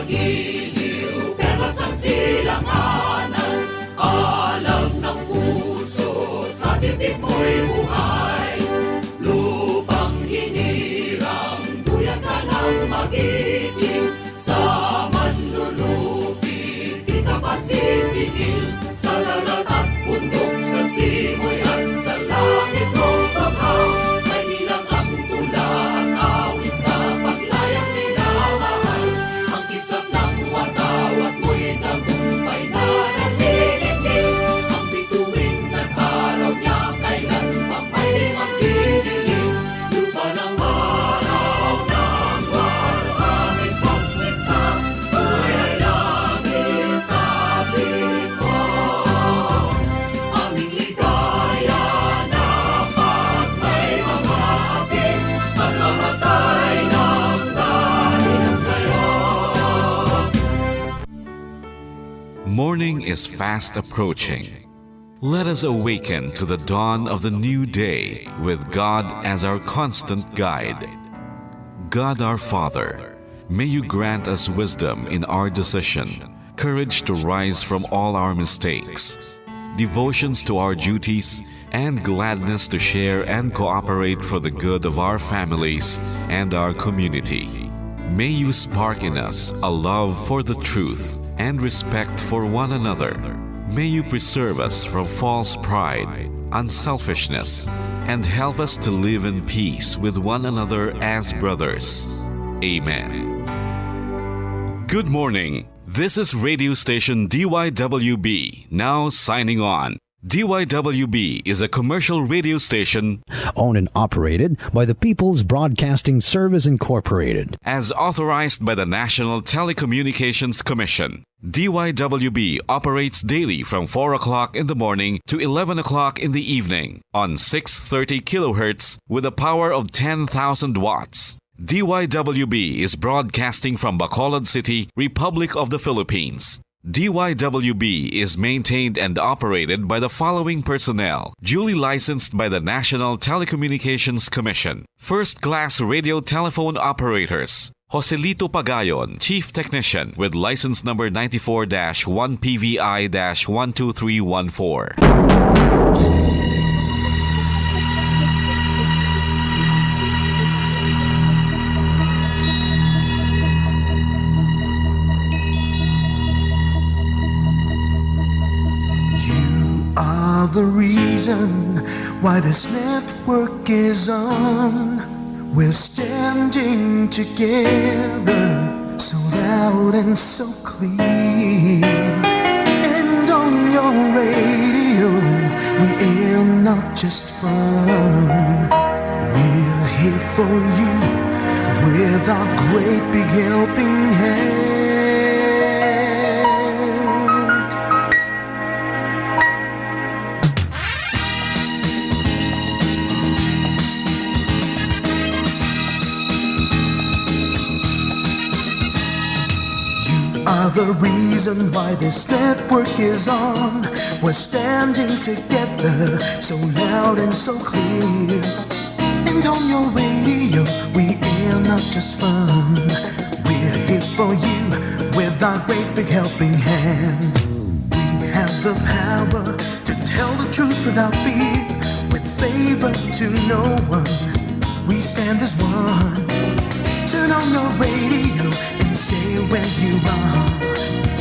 magiliw, perlas ng silanganan, alam ng puso, sa titik mo'y buhay. Lupang hinirang, duyan ka ng magiting, sa manlulupit, di ka pasisingil, sa dagat at bundok, sa simoy at sa langit mong baghaw, may nilang ang tula at awit sa paglayang minamahal. Ang kisap ng watawat mo'y tagumpay na nagniningning, ang bituin at araw niya kailan pa may magdidilim. Lupa ng araw ng araw aming pagsinta, buhay ay langit sa likod. Aming ligaya na pag may mga atin, at mamatay ng dahil sa'yo. Morning is fast approaching. Let us awaken to the dawn of the new day with God as our constant guide. God our Father, may you grant us wisdom in our decision, courage to rise from all our mistakes, devotions to our duties, and gladness to share and cooperate for the good of our families and our community. May you spark in us a love for the truth and respect for one another. May you preserve us from false pride, unselfishness, and help us to live in peace with one another as brothers. Amen. Good morning. This is radio station DYWB, now signing on. DYWB is a commercial radio station owned and operated by the People's Broadcasting Service Incorporated. as authorized by the National Telecommunications Commission. DYWB operates daily from 4 o'clock in the morning to 11 o'clock in the evening on 630 kilohertz with a power of 10,000 watts. DYWB is broadcasting from Bacolod City, Republic of the Philippines. DYWB is maintained and operated by the following personnel, duly licensed by the National Telecommunications Commission. First-class radio telephone operators. Joselito Pagayon, Chief Technician with license number 94-1PVI-12314. Are the reason why this network is on. We're standing together, so loud and so clear. And on your radio, we aim not just fun. We're here for you with our great big helping hand. Are the reason why this network is on. We're standing together, so loud and so clear. And on your radio, we air not just fun. We're here for you with our great big helping hand. We have the power to tell the truth without fear, with favor to no one. We stand as one. Turn on your radio and stay where you are.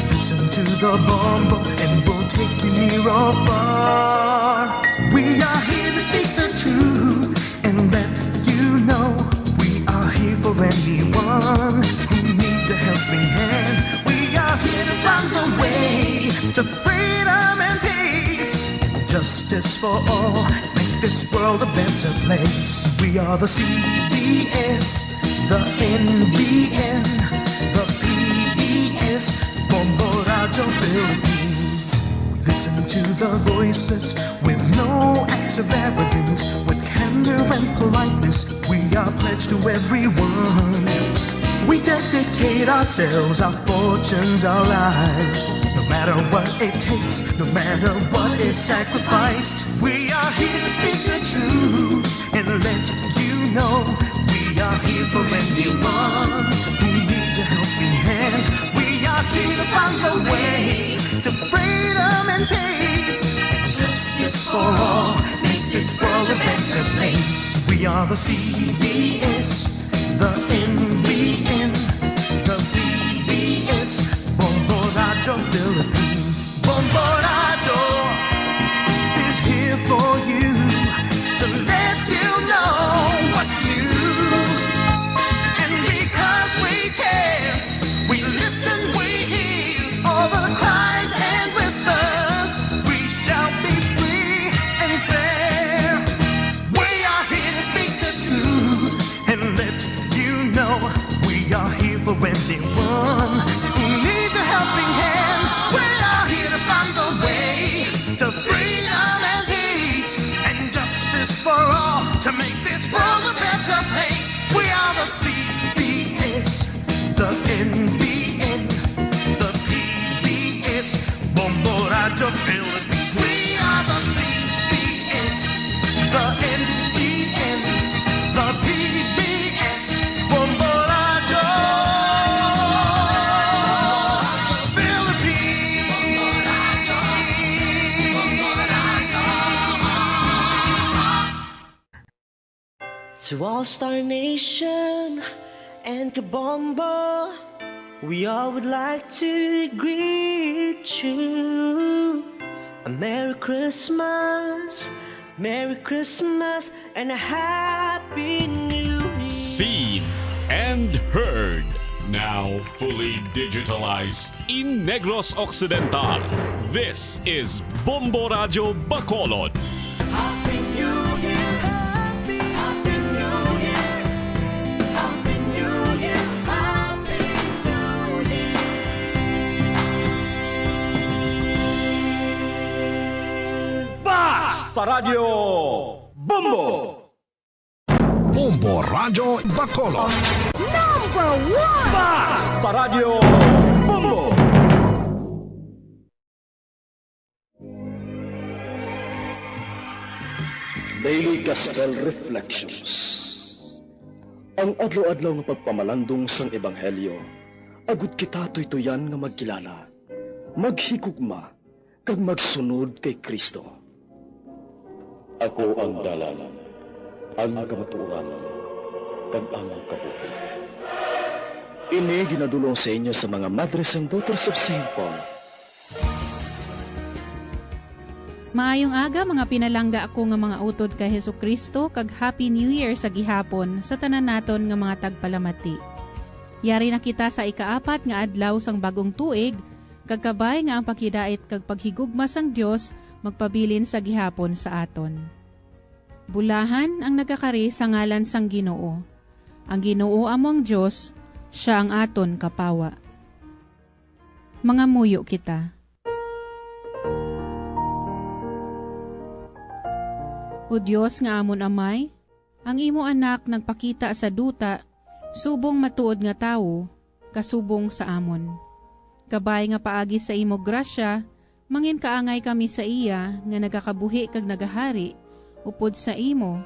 Listen to the bomb and we'll take you near or far. We are here to speak the truth and let you know we are here for anyone who needs a helping hand. We are here to find the way to freedom and peace, justice for all, make this world a better place. We are the CBS, the NBN, the PBS, for Morajo Philippines. We listen to the voices with no acts of arrogance, with candor and politeness. We are pledged to everyone. We dedicate ourselves, our fortunes, our lives. No matter what it takes, no matter what is sacrificed. We are here to speak the truth and let you know we are here for anyone who needs a helping hand. justice for all, make this world a better place. We are the CBS, the NBN, the PBS, Bombo Radio Philippines. Bombo Radio is here for you to let you know what's new. And because we care, we listen, we hear all the cries and whispers. We shall be free and fair. We are here to speak the truth and let you know we are here for anyone who needs a helping hand. We are here to find the way to freedom and peace and justice for all, to make this world a better place. We are the CBS, the NBN, the PBS, Bombo Radio Philippines. We are the CBS, the NBN, the PBS, Bombo Radio To All Star Nation and Kabombo, we all would like to greet you. A Merry Christmas, and a Happy New Year. Seen and heard. Now fully digitalized in Negros Occidental. This is Bombo Radio Bacolod. Happy New Year, Happy New Year, Happy New Year, Happy New Year. Basta Radio Bombo! Bombo Radio Bacolod. Basta Radio Bombo! Daily Gospel Reflections. Ang adlaw-adlaw nga pagpamalandong sang Ebanghelyo, agud kita tuytoyan nga magkilala, maghigugma, kag magsunod kay Kristo. Ako ang dalan, ang kamatuoran, kag ang kabuhi. Ini ginadulong sa inyo sa mga Madres and Daughters of St. Paul. Maayong aga mga pinalangga ako nga mga utod kay Hesukristo kag Happy New Year sa gihapon sa tanan naton nga mga tagpalamati. Yari na kita sa ikaapat nga adlaw sang bagong tuig kag kabay nga ang pakidait kag paghigugma sang Dios magpabilin sa gihapon sa aton. Bulahan ang nagakari sa ngalan sang Ginoo. Ang Ginoo among Dios, siya ang aton kapawa. Mga muyo kita. O Diyos nga amon amay, ang imo anak nagpakita sa duta, subong matuod nga tawo, kasubong sa amon. Kabay nga paagi sa imo grasya, mangin kaangay kami sa iya nga nagakabuhi kag nagahari, upod sa imo,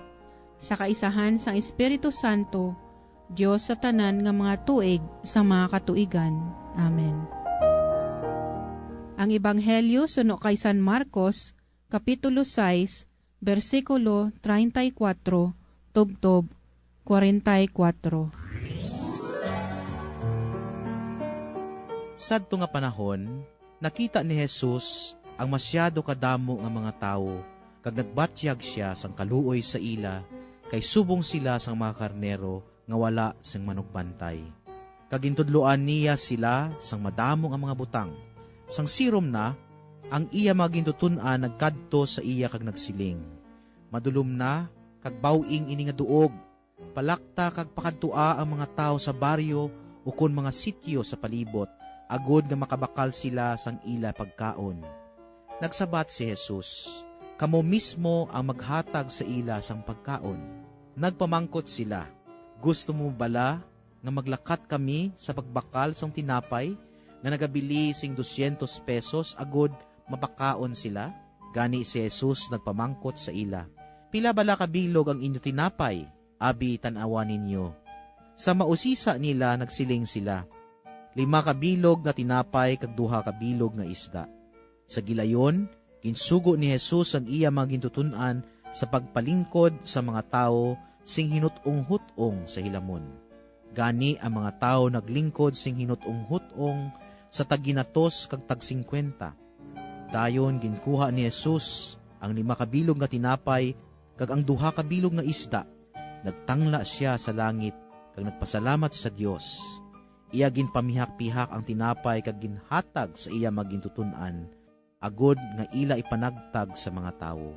sa kaisahan sang Espiritu Santo, Diyos sa tanan nga mga tuig sa mga katuigan. Amen. Ang Ebanghelyo suno kay San Marcos, Kapitulo 6, versikulo 34, tubtob 44. Sadto nga panahon, nakita ni Jesus ang masyado kadamo nga mga tao, kag nagbatyag siya sang kaluoy sa ila, kay subong sila sang mga karnero nga wala sang manugbantay. Kag intudloan niya sila sang madamo nga mga butang. Sang sirom na, ang iya magintutun-an nagkadto sa iya kag nagsiling. Madulom na, kag bawing ini nga duog, palakta kag pakadtua ang mga tao sa baryo ukon mga sityo sa palibot, agod nga makabakal sila sang ila pagkaon. Nagsabat si Jesus, kamo mismo ang maghatag sa ila sang pagkaon. Nagpamangkot sila, gusto mo bala nga maglakat kami sa pagbakal sang tinapay na nagabili sing 200 pesos agod mapakaon sila? Gani si Jesus nagpamangkot sa ila, pila bala kabilog ang inyo tinapay? Abi tanawan ninyo. Sa mausisa nila nagsiling sila, 5 kabilog na tinapay kag 2 kabilog nga isda. Sa gilayon, Ginsugo ni Jesus ang iya mga gintutunan sa pagpalingkod sa mga tao sing hinutong-hutong sa hilamon. Gani ang mga tao naglingkod sing hinutong-hutong sa tag-ginatos kag tag-50. Dayon ginkuha ni Jesus ang 5 kabilog nga tinapay kag ang 2 kabilog nga isda. Nagtangla siya sa langit kag nagpasalamat sa Dios. Iya ginpamihak-pihak ang tinapay kag ginhatag sa iya magintutunan, agod nga ila ipanagtag sa mga tawo.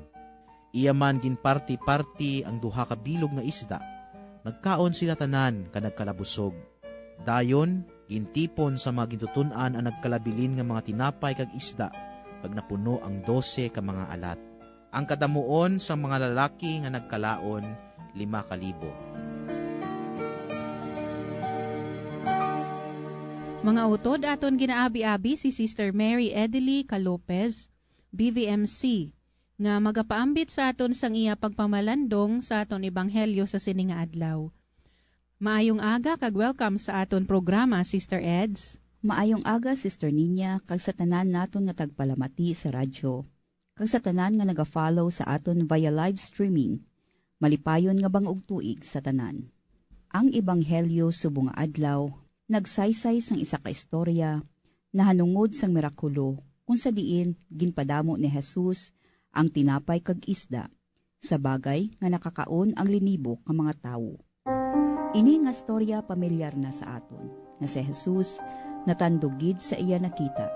Iya man ginparti-parti ang 2 kabilog nga isda. Nagkaon sila tanan ka nagkalabusog. Dayon gintipon sa mga gintutunan ang nagkalabilin nga mga tinapay kag isda, kag napuno ang 12 ka mga alat. Ang kadamuon sa mga lalaki nga nagkalaon 5,000. Mga utod aton ginaabi-abi si Sister Mary Edely Calopez, BVMC, nga magapaambit sa aton sang iya pagpamalandong sa aton ebanghelyo sa sininga adlaw. Maayong aga kag welcome sa aton programa, Sister Eds. Maayong aga, Sister Ninya, kag sa tanan naton nga tagpalamati sa radyo, kag sa tanan nga nagafollow sa aton via live streaming. Malipayon nga bangog tuig sa tanan. Ang ebanghelyo subong nga adlaw nagsaysay sang isa ka istorya na hanungod sang mirakulo kung sa diin ginpadamo ni Jesus ang tinapay kag isda sa bagay nga nakakaon ang linibok nga mga tawo. Ini nga istorya pamilyar na sa aton nga si Jesus natandugid sa iya nakita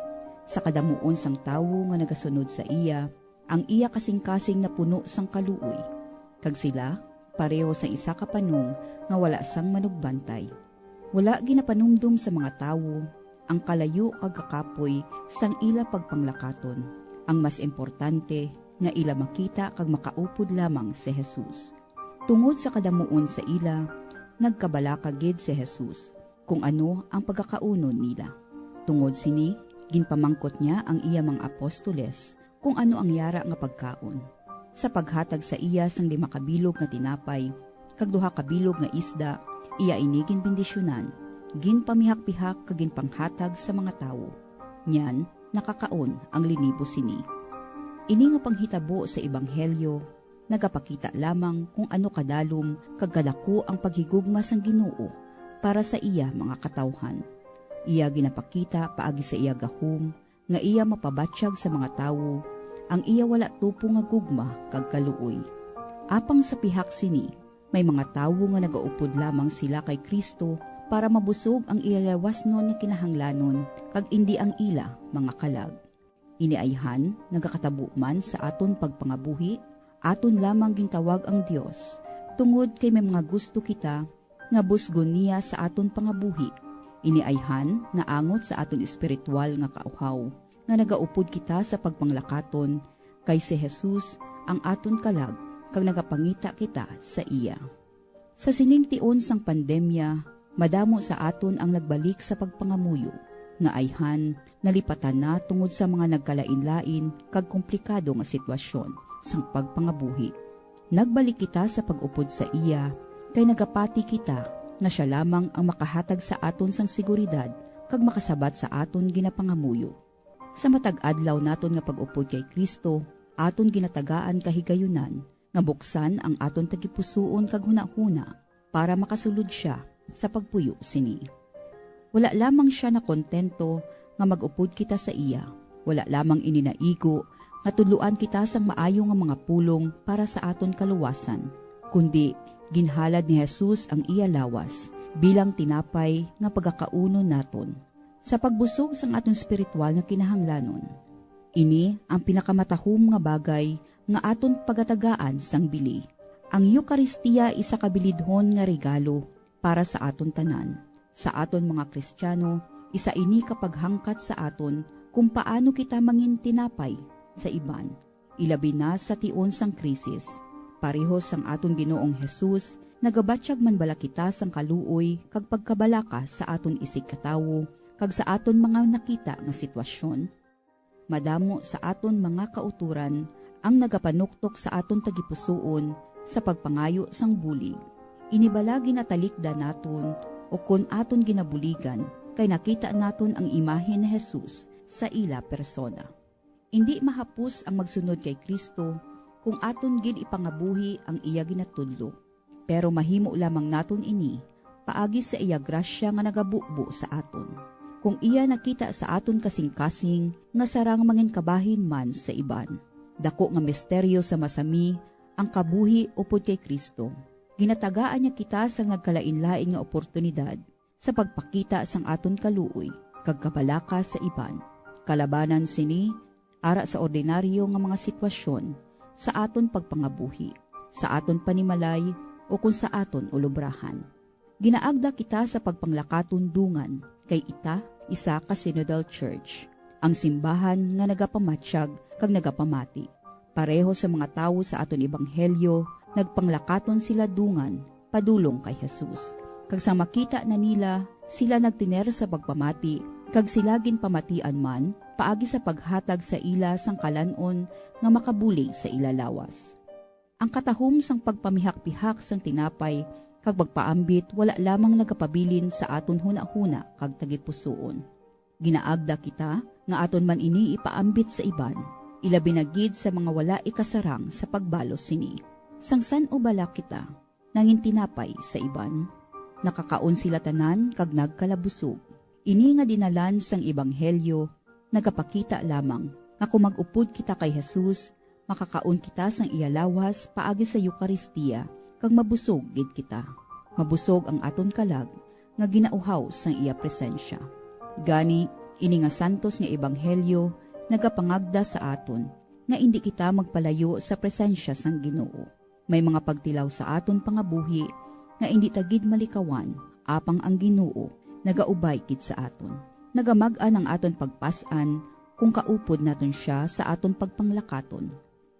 sa kadamuon sang tawo nga nagasunod sa iya, ang iya kasing-kasing na puno sang kaluoy kag sila pareho sa isa ka panong nga wala sang manugbantay. Wala ginapanumdum sa mga tawo ang kalayo kag kakapoy sang ila pagpanglakaton. Ang mas importante nga ila makita kag makaupod lamang si Jesus. Tungod sa kadamuon sa ila, nagkabalaka gid si Jesus kung ano ang pagkakaunon nila. Tungod sini, ginpamangkot niya ang iya mga apostoles kung ano ang yara nga pagkaon. Sa paghatag sa iya sang 5 kabilog nga tinapay, kag 2 kabilog nga isda, iya inigin bendisyonan, ginpamihak-pihak kag ginpanghatag sa mga tawo. Nyan, nakakaon ang linibo sini. Ini nga panghitabo sa ebanghelyo, nagapakita lamang kung ano kadalom kag kadako ang paghigugma sang Ginoo para sa iya mga katawhan. Iya ginapakita paagi sa iya gahom, nga iya mapabatsyag sa mga tawo, ang iya wala tupo nga gugma kag kaluoy. Apang sa pihak sini, may mga tawo nga nagaupod lamang sila kay Kristo para mabusog ang ilalawas nun nga kinahanglanon kag indi ang ila mga kalag. Iniayhan, nagakatabo man sa aton pagpangabuhi, aton lamang gintawag ang Dios, tungod kay may mga gusto kita nga busgon niya sa aton pangabuhi. Iniayhan na angot sa aton espiritual nga kauhaw, nga nagaupod kita sa pagpanglakaton, kay si Jesus ang aton kalag, kag nagapangita kita sa iya. Sa siningtion sang pandemya, madamo sa aton ang nagbalik sa pagpangamuyo, nga ayhan, nalipatan na tungod sa mga nagkalain-lain kag komplikado nga sitwasyon sang pagpangabuhi. Nagbalik kita sa pag-upod sa iya, kay nagapati kita nga siya lamang ang makahatag sa aton sang seguridad kag makasabat sa aton ginapangamuyo. Sa matag-adlaw naton nga pag-upod kay Kristo, aton ginatagaan kahigayunan, nga buksan ang aton tagipusoon kag hunahuna para makasulod siya sa pagpuyo sini. Wala lamang siya na kontento nga mag-upod kita sa iya. Wala lamang ininaigo nga tudluan kita sang maayo nga mga pulong para sa aton kaluwasan, kundi ginhalad ni Jesus ang iya lawas bilang tinapay nga pagkakaunon naton sa pagbusog sang aton spiritual nga kinahanglanon. Ini ang pinakamatahom nga bagay nga aton pagatagaan sang bili. Ang Eucharistia isa kabilidhon nga regalo para sa aton tanan. Sa aton mga Kristiyano, isa ini kapaghangkat sa aton kung paano kita mangin tinapay sa iban. Ilabi na sa tion sang krisis. Parehos sang aton Ginoong Jesus, nagabatsyag man bala kita sang kaluoy kag pagkabalaka sa aton isig katawo kag sa aton mga nakita nga sitwasyon. Madamo sa aton mga kauturan ang nagapanuktok sa aton tagipusoon sa pagpangayo sang bulig. Inibalagi na talikda naton o kun aton ginabuligan kay nakita naton ang imahe ni Jesus sa ila persona. Indi mahapus ang magsunod kay Kristo kung aton gid ipangabuhi ang iya ginatudlo. Pero mahimo lamang naton ini paagi sa iya grasya nga nagabubo sa aton. Kung iya nakita sa aton kasing-kasing nga sarang manginkabahin man sa iban. Dako nga misteryo sa masami ang kabuhi upod kay Kristo. Ginatagaan niya kita sa nagkalain-lain nga oportunidad sa pagpakita sang aton kaluoy kag kabalaka sa iban. Kalabanan sini ara sa ordinaryo nga mga sitwasyon sa aton pagpangabuhi, sa aton panimalay o kung sa aton ulubrahan. Ginaagda kita sa pagpanglakaton dungan kay ita isa ka Synodal Church, ang simbahan nga nagapamatsyag kag nagapamati. Pareho sa mga tawo sa aton ebanghelyo, nagpanglakaton sila dungan padulong kay Jesus. Kag sa makita na nila, sila nagtiner sa pagpamati, kag sila ginpamatian man, paagi sa paghatag sa ila sang kalanon nga makabuli sa ila lawas. Ang katahom sang pagpamihak-pihak sang tinapay, kag pagpaambit wala lamang nagapabilin sa aton huna-huna kag tagipusoon. Ginaagda kita nga aton man ini ipaambit sa iban, ilabi na gid sa mga wala ikasarang sa pagbalos sini. Sangsan o bala kita, nangin tinapay sa iban. Nakakaon sila tanan kag nagkalabusog. Ini nga dinalan sang ebanghelyo, nagapakita lamang nga kung mag-upod kita kay Jesus, makakaon kita sang iyalawas paagi sa Eucharistia, kag mabusog gid kita. Mabusog ang aton kalag nga ginauhaw sang iya presensya. Gani, ini nga santos nga ebanghelyo nagapangagda sa aton nga indi kita magpalayo sa presensya sang Ginoo. May mga pagtilaw sa aton pangabuhi nga indi tagid malikawan, apang ang Ginoo nagaubay kit sa aton. Nagamag-an ang aton pagpasan kung kaupod naton siya sa aton pagpanglakaton.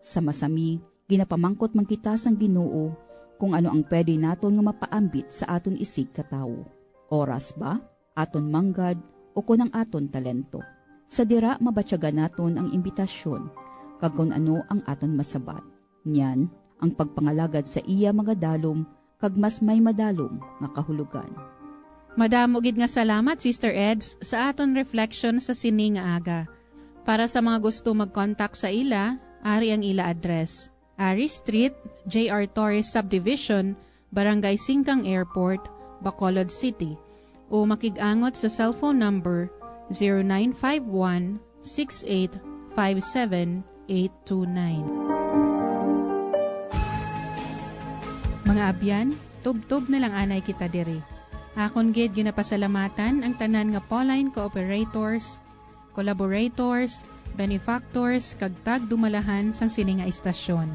Sa masami, ginapamangkot man kita sang Ginoo kung ano ang pwede naton nga mapaambit sa aton isig katawo. Oras ba? Aton manggad o kun ang aton talento. Sa dira mabatyagan naton ang imbitasyon kag kung ano ang aton masabat. Nyan, ang pagpangalagad sa iya mga dalom kag mas may madalom nga kahulugan. Madamo gid nga salamat, Sister Eds, sa aton reflection sa sini nga aga. Para sa mga gusto mag-contact sa ila, ari ang ila address. Ari Street, J.R. Torres Subdivision, Barangay Singkang Airport, Bacolod City. O makig-angot sa cellphone number 0951-6857-829. Mga abyan, tub-tub na lang anay kita diri. Akon gid ginapasalamatan ang tanan nga Pauline cooperators, collaborators, benefactors, kag tag-dumalahan sang sini nga istasyon.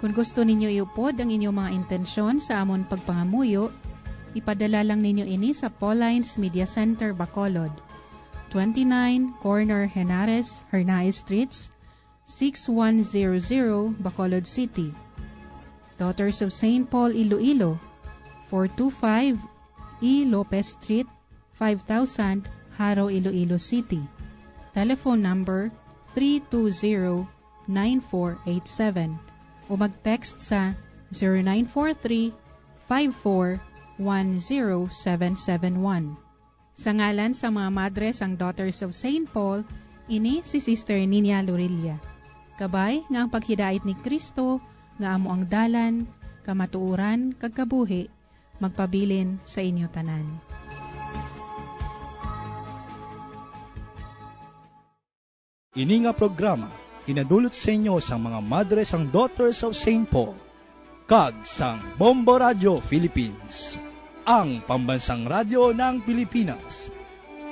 Kung gusto ninyo iupod ang inyong mga intensyon sa amon pagpangamuyo, ipadala lang ninyo ini sa Pauline's Media Center, Bacolod, 29 Corner Henares, Hernaez Streets, 6100 Bacolod City. Daughters of St. Paul, Iloilo, 425 E. Lopez Street, 5000 Haro, Iloilo City. Telephone number 320-9487 o mag-text sa 0943-54-10771. Sa ngalan sa mga madres ang Daughters of St. Paul, ini si Sister Nina Lorilla. Kabay nga ang paghidait ni Kristo nga amo ang dalan, kamatuuran, kagkabuhi, magpabilin sa inyo tanan. Ini nga programa, kinadulot sa inyo sa mga madres ang Daughters of St. Paul, kag sang Bombo Radio Philippines, ang pambansang radyo ng Pilipinas.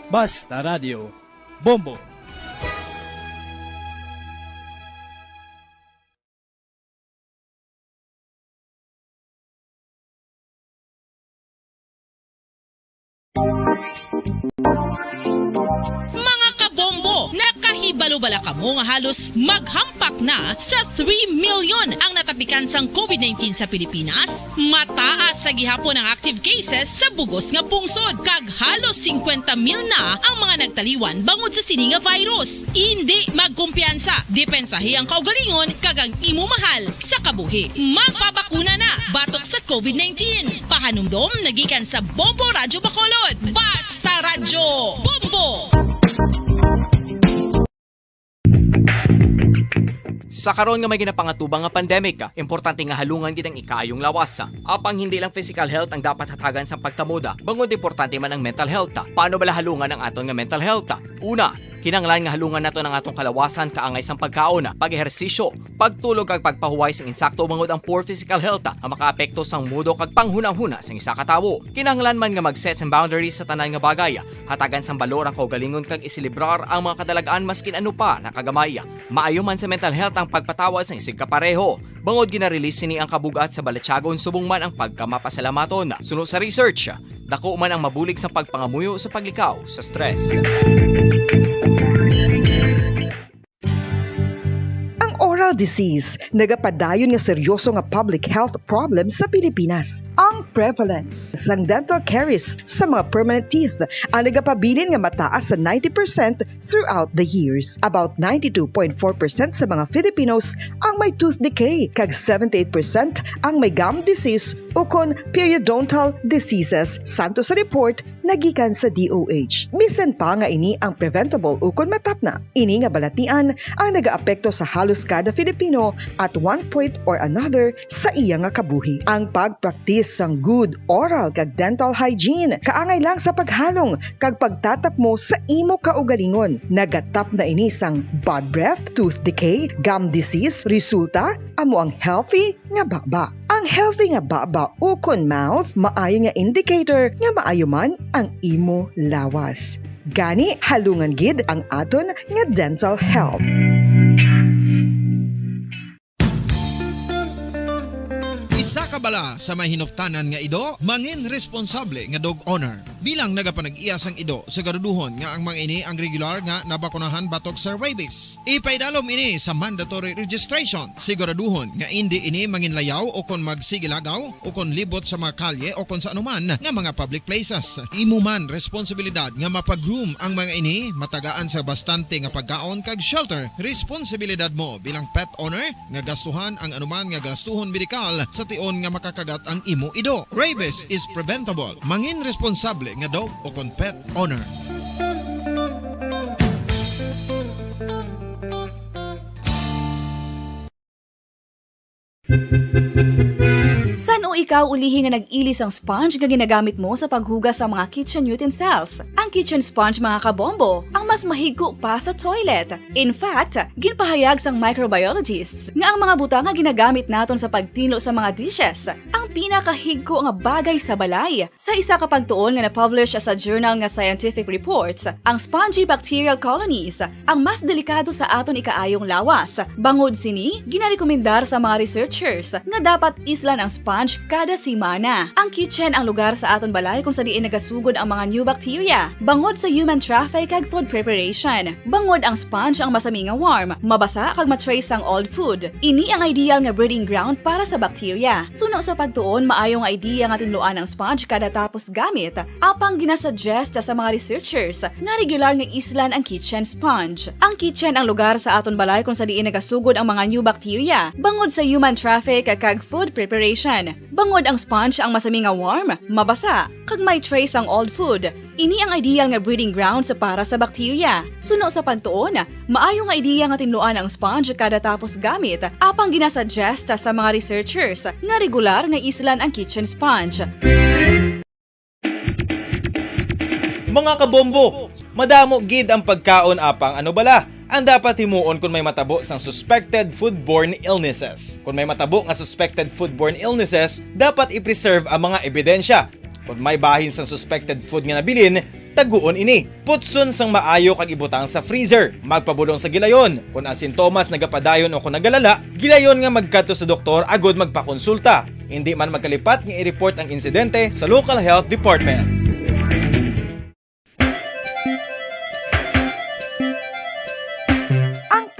Basta Radio, Bombo! Mga kabombo, nakahibalo-bala ka mo nga halos maghampak na sa 3 million ang natapikan sang COVID-19 sa Pilipinas. Mataas sa gihapon ang active cases sa bugos nga pungsod, kag halos 50,000 na ang mga nagtaliwan bangod sa sini nga virus. Hindi magkumpiyansa, depensahi ang kaugalingon kag ang imo mahal sa kabuhi. Magpabakuna na batok sa COVID-19. Pahanumdom nagikan sa Bombo Radyo Bacolod. Basta Radyo Bombo! Sa karon nga may ginapangatubang nga pandemic, importante nga halungan gid ang ikaayong lawas. Apang hindi lang physical health ang dapat hatagan sa pagtamuda, bangod importante man ang mental health. Paano bala halungan ang aton nga mental health? Una, kinanglan nga halungan nato ng atong kalawasan kaangay sang pagkaon, pag-ehersisyo, pagtulog kag pagpahuway sang insakto bangod ang poor physical health ang makaapekto sang mudo kag panghunahuna sang isa ka tawo. Kinanglan man nga mag-set sang boundaries sa tanan nga bagay, hatagan sang balor ang kaugalingon kag isilibrar ang mga kadalagaan maskin ano pa nakagamay. Maayo man sa mental health ang pagpatawad sang isig kapareho. Bangod gina-release ni ang kabugat sa balatsagon subong man ang pagkamapasalamaton. Suno sa research, dako man ang mabulig sa pagpangamuyo sa paglikaw sa stress. Oral disease, nagapadayon nga seryoso nga public health problem sa Pilipinas. Ang prevalence sang dental caries sa mga permanent teeth ang nagapabilin nga mataas sa 90% throughout the years. About 92.4% sa mga Filipinos ang may tooth decay, kag 78% ang may gum disease o kon periodontal diseases. Santo sa report nagikan sa DOH. Bisan pa nga ini ang preventable o kon matapna. Ini nga balatian ang nagaapekto sa halos kada Filipino at one point or another sa iya nga kabuhi. Ang pagpraktis sang good oral kag dental hygiene kaangay lang sa paghalong kag pagtatap mo sa imo kaugalingon. Nagatap na ini sang bad breath, tooth decay, gum disease, resulta amo ang healthy nga baba. Ang healthy nga baba ukon mouth maayo nga indicator nga maayo man ang imo lawas. Gani halungan gid ang aton nga dental health. Isa ka bala sa may hinuptanan nga ido, mangin responsable nga dog owner. Bilang nagapanag-iyas ang ido, siguraduhon nga ang mga ini ang regular nga nabakunahan batok sa rabies. Ipaidalom ini sa mandatory registration. Siguraduhon nga hindi ini manginlayaw o kon magsigilagaw o kon libot sa mga kalye o kon sa anuman nga mga public places. Imo man responsibilidad nga mapag-groom ang mga ini, matagaan sa bastante nga pagkaon kag shelter. Responsibilidad mo bilang pet owner nga gastuhan ang anuman nga gastuhon medikal sa tion nga makakagat ang imo ido. Rabies is preventable. Mangin responsable nga dog o kon pet owner. San o ikaw ulihi nga nag-ilis ang sponge nga ginagamit mo sa paghugas sa mga kitchen utensils? Ang kitchen sponge mga kabombo, ang mas mahigko pa sa toilet. In fact, ginpahayag sang microbiologists nga ang mga butang nga ginagamit naton sa pagtilo sa mga dishes ang pinakahigko nga bagay sa balay. Sa isa ka pagtuon nga na-publish sa journal nga Scientific Reports, ang spongy bacterial colonies ang mas delikado sa aton ikaayong lawas. Bangod sini, ginarekomendar sa mga researchers nga dapat islan ang sponge kada simana. Ang kitchen ang lugar sa aton balay kung sa diin nagasugod ang mga new bacteria. Bangod sa human traffic kag food preparation. Bangod ang sponge ang masami nga warm, mabasa kag matrace ang old food. Ini ang ideal nga breeding ground para sa bacteria. Suno sa pagtuon, maayong idea nga tinluan ang sponge kada tapos gamit. Apang ginasuggest sa mga researchers nga regular nga islan ang kitchen sponge. Ang kitchen ang lugar sa aton balay kung sa diin nagasugod ang mga new bacteria. Bangod sa human traffic kag food preparation. Bangod ang sponge ang masami nga warm, mabasa, kag may trace ang old food. Ini ang ideal nga breeding ground sa para sa bacteria. Suno sa pagtuon, maayo nga idea nga tinluan ang sponge kada tapos gamit, apang ginasuggest sa mga researchers nga regular nga islan ang kitchen sponge. Mga kabombo, madamo gid ang pagkaon apang ano bala ang dapat himuon kung may matabo sang suspected foodborne illnesses. Kung may matabo nga suspected foodborne illnesses, dapat i-preserve ang mga ebidensya. Kung may bahin sang suspected food nga nabilin, taguon ini. Putson sang maayo kag ibutang sa freezer. Magpabulong sa gilayon. Kung ang sintomas nagapadayon o kung nagalala, gilayon nga magkadto sa doktor agod magpakonsulta. Hindi man magkalipat nga i-report ang insidente sa local health department.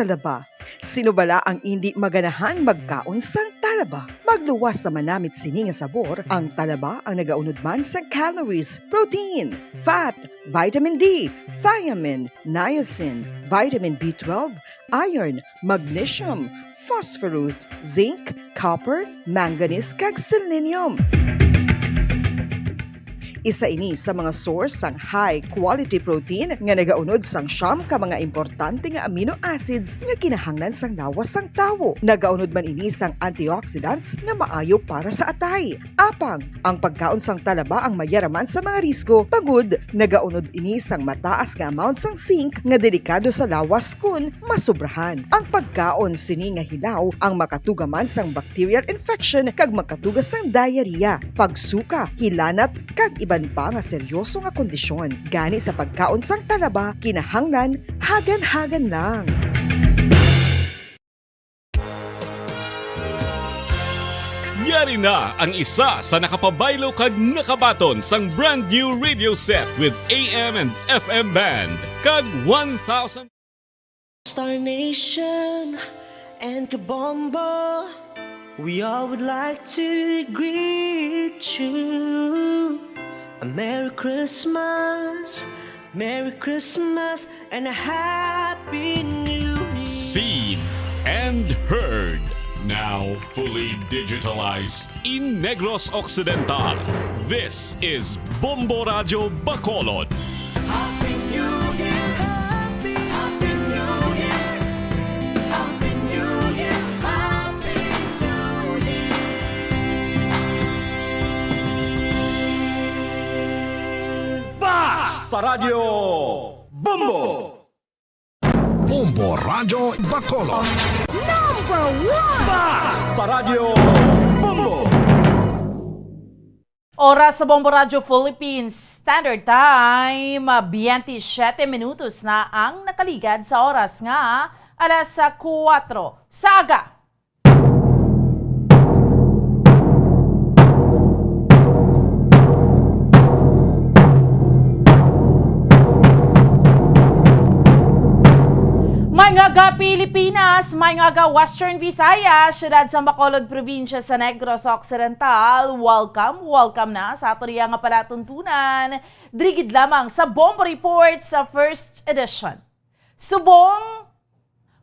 Talaba. Sino bala ang hindi maganahan magkaon sang talaba? Magluwas sa manamit sini nga sabor, ang talaba ang nagaunod man sa calories, protein, fat, vitamin D, thiamine, niacin, vitamin B12, iron, magnesium, phosphorus, zinc, copper, manganese kag selenium. Isa ini sa mga source sang high quality protein nga nagaunod sang siyam ka mga importante nga amino acids nga kinahanglan sang lawas sang tawo. Nagaunod man ini sang antioxidants nga maayo para sa atay. Apang ang pagkaon sang talaba ang mayaraman sa mga risko pagud nagaunod ini sang mataas nga amount sang zinc nga delikado sa lawas kun masubrahan. Ang pagkaon sini nga hilaw ang makatugaman sang bacterial infection kag makatugas sang diarrhea, pagsuka, hilanat kag iban pa nga seryoso nga kondisyon. Gani sa pagkaon sang talaba kinahanglan hagan-hagan lang. Yari na ang isa sa nakapabaylo kag nakabaton sang brand new radio set with AM and FM band kag 1,000 Star Nation and Kabombo, we all would like to greet you. A Merry Christmas, and a Happy New Year. Seen and heard. Now fully digitalized in Negros Occidental. This is Bombo Radio Bacolod. Happy New Year, Happy New Year, Happy New Year, Happy New Year. Basta Radio Bombo! Bombo Radio Bacolod. Number one! Basta Radio Bombo! Oras sa Bombo Radio Philippines Standard Time, 27 minutos na ang nakaligad sa oras nga alas 4 Saga. Mayngaga Pilipinas, Mayngaga Western Visayas, syudad sa Bacolod Provincia sa Negros Occidental. Welcome na sa ato nga palatuntunan. Drigid lamang sa Bombo Report sa first edition. Subong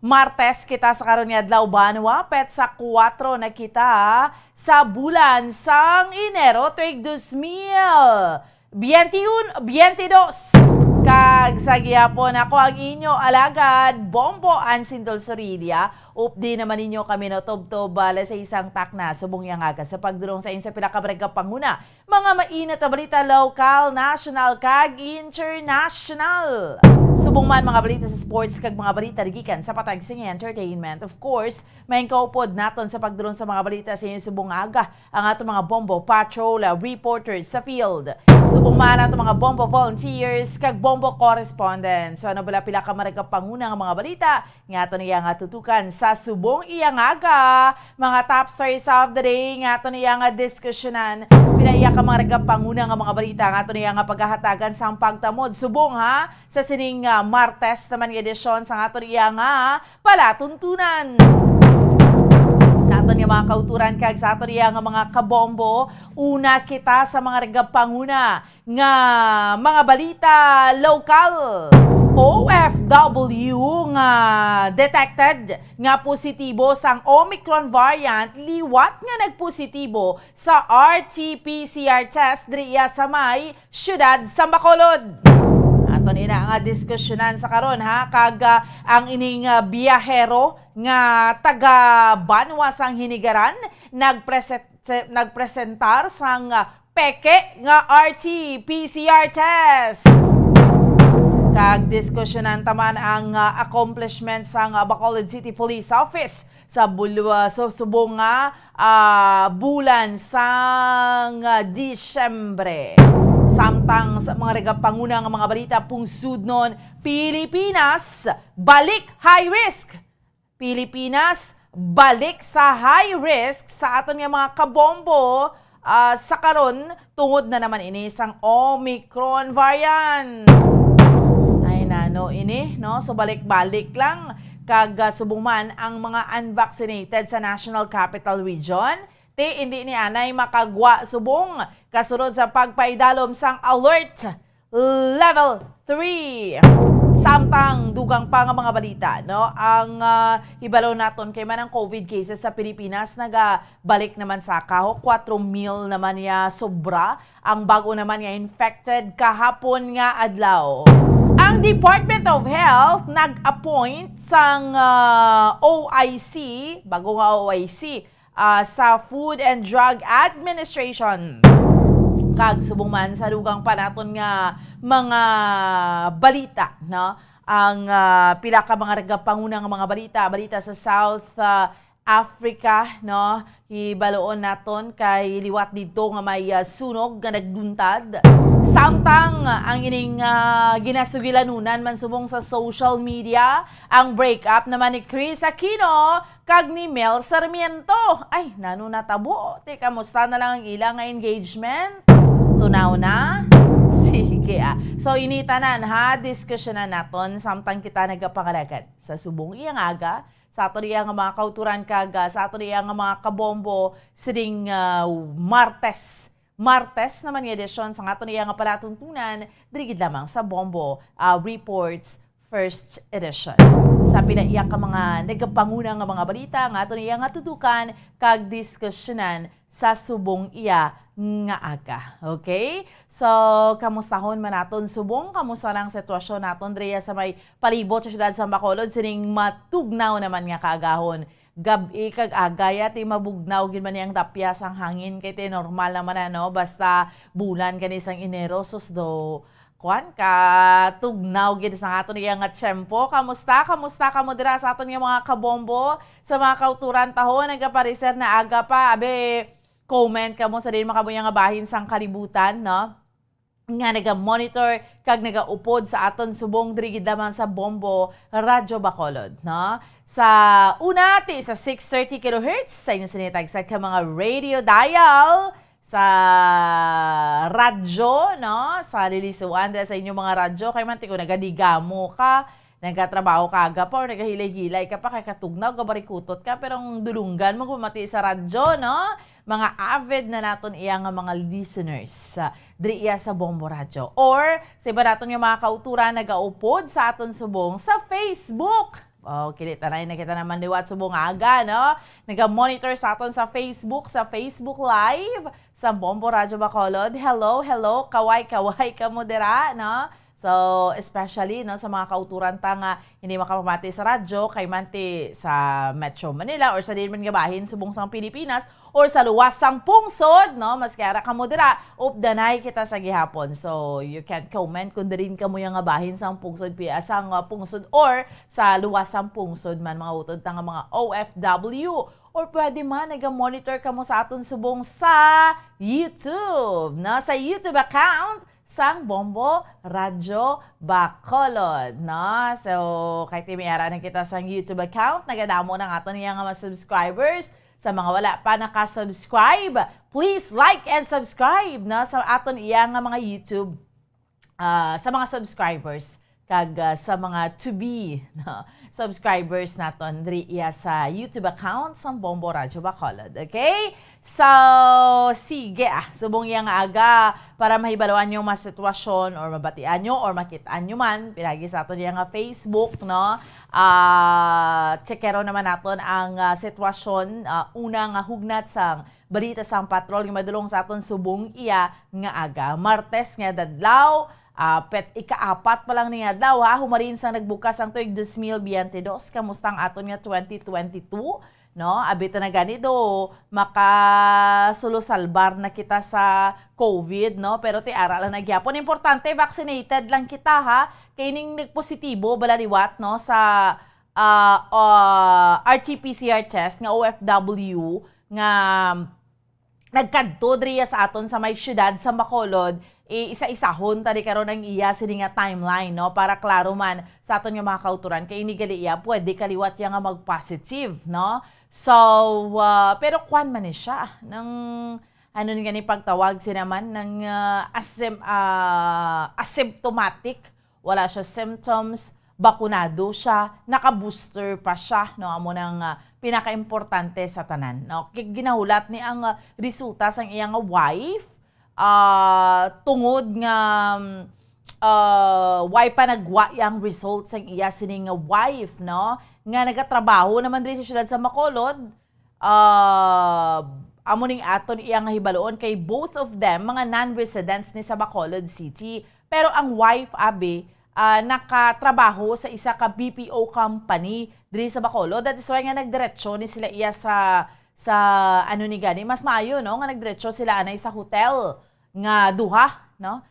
Martes kita sa karon nga adlaw banwa pet sa 4 na kita sa bulan sang Enero tuig 2021, 22. Kag sa gihapon ako ang inyo alagad Bombo Ansindol Sorilia. Updi naman ninyo kami no tob-tob bala sa isang takna subong yang aga sa pagdurong sa insa pinakabrega panguna. Mga mainat na balita local, national kag international. Subong man mga balita sa sports kag mga balita digikan sa patag sing entertainment. Of course, may kaupod naton sa pagdurong sa mga balita sa inyo subong aga ang ato mga Bombo Patrol reporters sa field. Subong man ato mga Bombo volunteers kag Bombo correspondents. So ano bala pila ka maragka panguna nga mga balita nga ato niya nga tutukan sa subong iyang aga. Mga top stories of the day nga ato niya nga diskusyonan. Pinaiya ka maragka panguna nga mga balita nga ato niya nga paghahatagan sa pagtamod. Subong ha sa sining Martes naman nga edisyon sa ato niya nga palatuntunan. Sa ato niya mga kauturan kag sa ato niya nga mga kabombo, una kita sa mga regapanguna nga mga balita local. OFW nga detected nga positibo sang Omicron variant liwat nga nagpositibo sa RT-PCR test driya sa may syudad sa Bacolod. Ato nila nga diskusyonan sa karon ha kag ang ining biyahero nga taga Banwa sang Hinigaran nagpresentar sang peke nga RT-PCR test. Kag diskusyonan taman ang accomplishment sang Bacolod City Police Office sa subong nga bulan sang Disyembre. Samtang sa mga regapanguna nga mga balita pungsud nun, Pilipinas balik high risk. Pilipinas balik sa high risk sa aton nga mga kabombo sa karon tungod na naman ini sang Omicron variant. Ay nano ini no so balik-balik lang kag subong man ang mga unvaccinated sa National Capital Region hindi ni anay makagwa subong kasunod sa pagpaidalom sang alert level 3. Samtang dugang pa nga mga balita, no? Ang ibalaw naton kay man ang COVID cases sa Pilipinas nagabalik naman sa kaho 4,000 naman ya sobra. Ang bago naman ya infected kahapon nga adlaw. Ang Department of Health nag-appoint sang OIC, bago nga OIC, sa Food and Drug Administration. Kag subong man sa dugang pa naton nga mga balita, no? Ang pila ka mga nagapangunang mga balita sa South Africa, no? Ibaloon naton kay liwat dito nga may sunog nga nagduntad. Samtang ang ining ginasugilanunan man subong sa social media, ang breakup naman ni Chris Aquino kag ni Mel Sarmiento. Ay, natabo. Kamusta na lang ang ilang engagement? Tunaw na? Sige So initanan ha, diskusyonan naton samtang kita nagapangalagat sa subong iyang aga, sa ato nga mga kauturan kaga, sa ato nga mga kabombo, siring Martes naman yung edisyon sa ato nga palatuntunan, dirigid lamang sa Bombo Reports First Edition. Sa pinaiyak ka mga nagapangunang nga mga balita, nga ato nga tutukan kag diskusyonan sa subong iya nga aga. Okay? So, kamustahon man naton subong, kamusta lang sitwasyon naton Drea sa may palibot sa syudad sa Bacolod, sining matugnaw naman nga kaagahon. Gabi kag agaya ti mabugnaw gid man yang tapya sang hangin kay ti normal naman basta bulan kani sang Enero susdo kuan ka tugnaw gid sa aton nga tiyempo. Kamusta ka mo dira sa aton nga mga kabombo, sa mga kauturan taho nagapariser na aga pa abe comment ka mo sa din makabuya nga bahin sang kalibutan, no? Nga naga-monitor kag naga-upod sa aton subong diri gid lamang sa Bombo Radyo Bacolod, no? Sa una ti sa 630 kHz sa inyo sinitag sa mga radio dial sa radyo, no? Sa lilisuan sa inyo mga radyo kay man ti ko nagadigamo ka, nagatrabaho ka aga pa or nagahilay-hilay ka pa kay katugnaw gabarikutot ka pero ang dulunggan mo kumati sa radyo, no? Mga avid na naton iya nga mga listeners diri iya sa Bombo Radio or sa iba naton nga mga kauturan nagaupod sa aton subong sa Facebook. Oh, kilita na nakita naman liwat subong aga, no? Naga-monitor sa aton sa Facebook Live sa Bombo Radio Bacolod. Hello, kaway ka mo dira, no? So, especially no, sa mga kauturan ta nga hindi makapamati sa radyo, kay manti sa Metro Manila or sa din man nga bahin subong sang Pilipinas or sa luwasang pungsod, no, mas kaya ka mo dira, updanay kita sa gihapon. So, you can comment kung dirin ka mo yung nga bahin sang pungsod, sang pungsod or sa luwasang pungsod man mga utod ta nga mga OFW. Or pwede man, nag-monitor ka mo sa aton subong sa YouTube, no? Sa YouTube account, sang Bombo Radyo Bacolod, no? So, kay timiara na kita sang YouTube account, nagadamo ng aton niya nga mga subscribers. Sa mga wala pa nakasubscribe, please like and subscribe, no? Sa aton iya nga mga YouTube, sa mga subscribers, kag sa mga to-be, no? Subscribers naton diri iya sa YouTube account sang Bombo Radyo Bacolod, okay? So, sige subong iya nga aga para mahibaloan yung mga sitwasyon or mabatian nyo or makitaan nyo man, pinagi sa aton iya nga Facebook, no? Checkero naman naton ang sitwasyon, una nga hugnat sang balita sang patrol nga madulong sa aton subong iya nga aga. Martes nga dadlaw, ika-4 pa lang niya daw humarin sa nagbukas ang tuig 2022. Kamusta ang aton nga 2022, no? Abita na ganito makasulusalbar na kita sa COVID, no? Pero ti ara lang nagyapon, importante vaccinated lang kita ha. Kay ning nagpositibo balaliwat, no, sa RT-PCR test nga OFW nga nagkadto diri sa aton sa may syudad sa Bacolod, isa-isahon tadi karon ang iya sini nga timeline, no, para klaro man sa aton nga mga kauturan kay ini gali iya pwede kaliwat ya nga mag-positive, no. So pero kwan man ni siya nang ano ni gani pagtawag sinaman ng asymptomatic, wala siya symptoms, bakunado siya, naka-booster pa siya, no, amo nang pinaka-importante sa tanan, no. Ginahulat ni ang resulta sang iyang wife tungod nga why pa nagwa yang results ang iya sining nga wife, no? Nga nagatrabaho naman diri sa syudad sa Bacolod. Amo ning aton iya nga hibaloon kay both of them mga non-residents ni sa Bacolod City. Pero ang wife abi nakatrabaho sa isa ka BPO company diri sa Bacolod. That is why nga nagdiretso ni sila iya sa ano ni gani mas maayo, no, nga nagdiretso sila anay sa hotel nga duha, no.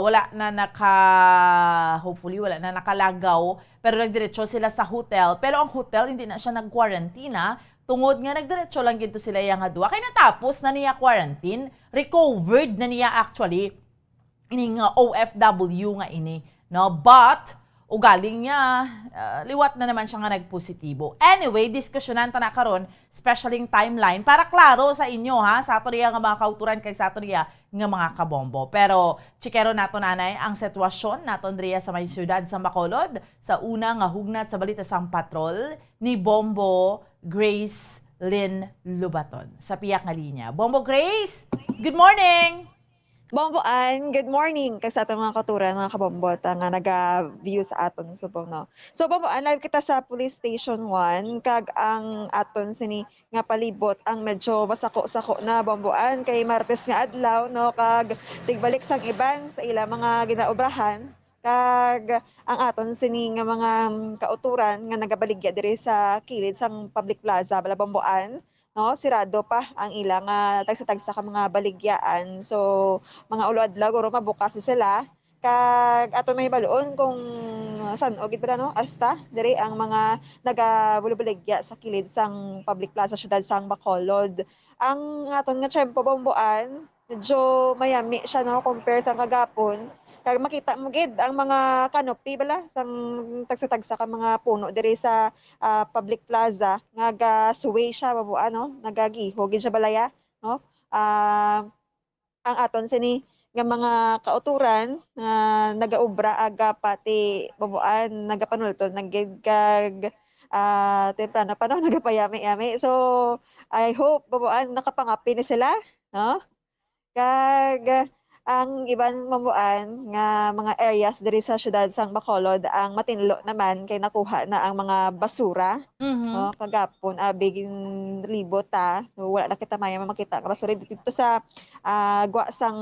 Wala na hopefully wala na nakalagaw, pero nagdiretso sila sa hotel. Pero ang hotel hindi na siya nag-quarantine, tungod nga nagdiretso lang gito sila yang duha. Kaya natapos na niya quarantine, recovered na niya actually ining OFW nga ini, no. But ugaling niya liwat na naman siya nga nagpositibo. Anyway, diskusyonan ta na karon, especially yung timeline para klaro sa inyo ha, sa ato nga mga kauturan kay sa ato nga mga kabombo. Pero chikero nato nanay ang sitwasyon naton driya sa may syudad sa Bacolod sa una nga hugnat sa balita sang patrol ni Bombo Grace Lynn Lubaton sa piyak nga linya. Bombo Grace, good morning! Bomboan, good morning kay sa atong mga katuran, mga kabombot nga naga-view sa aton subong, no. So Bomboan, live kita sa Police Station 1 kag ang aton sini nga palibot ang medyo masako-sako na Bomboan kay Martes nga adlaw, no, kag tigbalik sang iban sa ila mga ginaobrahan kag ang aton sini nga mga kauturan nga nagabaligya diri sa kilid sang public plaza bala Bomboan, no, sirado pa ang ilang tagsa-tagsa ka mga baligyaan. So mga ulo adlaw guro mabukas sila kag ato may baluon kung saan o gid ba, no, hasta diri ang mga nagabuligya sa kilid sang public plaza syudad sang Bacolod. Ang aton nga tiyempo Bomboan medyo mayami siya, no, compare sa kagapon. Kag makita mo gid ang mga canopy bala sang tagsa-tagsa ka mga puno diri sa public plaza nga gasuway siya Bomboan, no, nagagihog gid siya balaya, no. Ang aton sini nga mga kauturan nga nagaobra aga pati Bomboan nagapanultol naggid kag temprano pa, no, nagapayami-yami. So I hope Bomboan nakapangapi ni sila, no. Kag ang iban Bomboan nga mga areas diri sa syudad sang Bacolod ang matinlo naman kay nakuha na ang mga basura, no, kagapon abig libot so, wala na kita maya makita nga basura dito sa gwa sang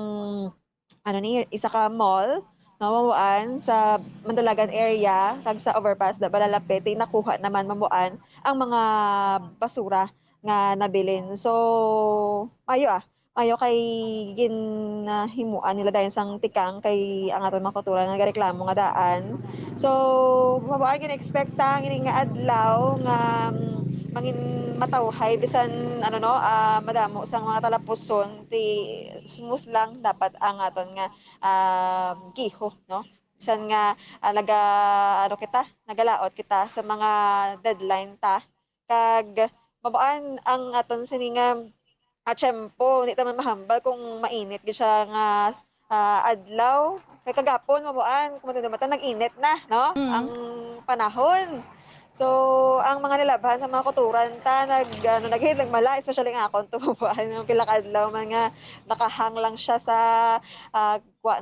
ano ni isa ka mall, no, Bomboan sa Mandalagan area kag sa overpass da Balalapete nakuha naman Bomboan ang mga basura nga nabilin. So ayo kay ginhimuan nila dayon sang tikang kay ang aton mga kauturan nga reklamo nga daan. So Bomboan gina-expecta ngini nga adlaw nga mangin matawhay bisan ano, no, madamo sang mga talapuson ti smooth lang dapat ang aton nga giho, no. Bisan nga nagalaot kita sa mga deadline ta kag Bomboan ang aton sini nga tiyempo, hindi naman mahambal kung mainit gid siya nga adlaw. Kay kagapon Bomboan, kung matindumatan nag-init na, no, ang panahon. So, ang mga nilabhan sa mga kuturan ta naghileng mala, especially nga akon to Bomboan, yung pila ka adlaw man nga nakahang lang siya sa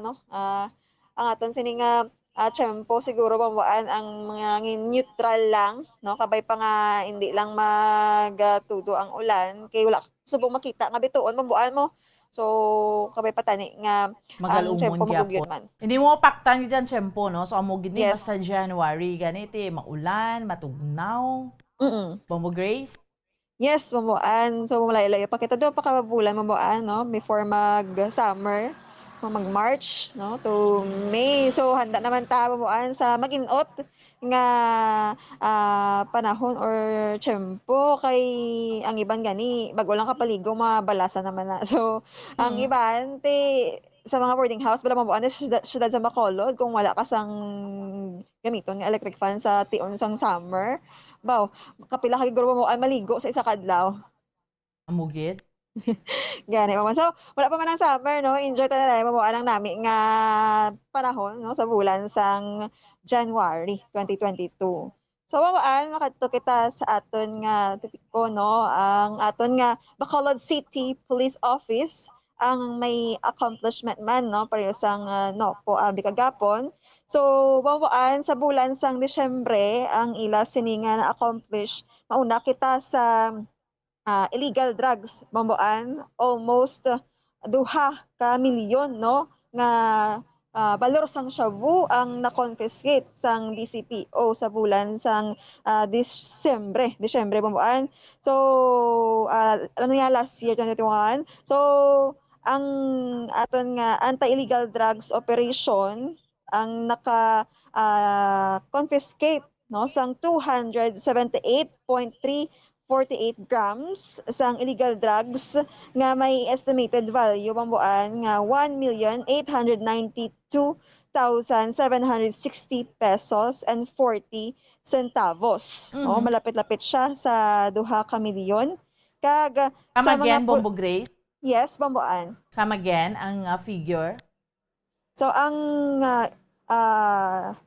no. Ang aton sini nga tiyempo siguro Bomboan ang mga neutral lang, no, kabay pa nga hindi lang magtudo ang ulan kay wala subong makita nga bituon Bomboan mo. So kabay patani nga ang tiyempo magugyod man. Hindi mo paktan diyan tiyempo, no, so amo gid ni basta January ganiti maulan, matugnaw. Bombo Grace. Yes, Bomboan. So malayo-layo pa kita do pa ka bulan Bomboan, no, before mag-summer. Mag-March, no, to May. So handa naman ta Bomboan sa mag-inot nga panahon or tiyempo kay ang iban gani bago lang kapaligo mabalasa naman na. So ang iban sa mga boarding house bala Bomboan syudad sa Bacolod kung wala ka sang gamiton nga electric fan sa tion sang summer. Baw, kapila ka giguro Bomboan maligo sa isa ka adlaw. Amugit. Gani Mama. So, wala pa man ang summer, no? Enjoy ta na Bomboan ang nami nga panahon, no, sa bulan sang January 2022. So, Bomboan makadto kita sa aton nga topiko, no, ang aton nga Bacolod City Police Office ang may accomplishment man no pareho sang no po abi kagapon. So bambuan sa bulan sang Disyembre ang ila sininga na accomplish mauna kita sa illegal drugs bambuan almost duha ka milyon no nga balor sang shabu ang na-confiscate sang BCPO sa bulan sang Disyembre bambuan. So ano nga last year 2021. So ang aton nga anti-illegal drugs operation ang naka confiscate no sang 278.348 grams sang illegal drugs nga may estimated value bambuan nga 1,892,760 pesos and 40 centavos. No, malapit-lapit siya sa duha ka milyon. Kag Come sa again, mga Bombo Grace? Yes, bambuan. Come again, ang figure? So ang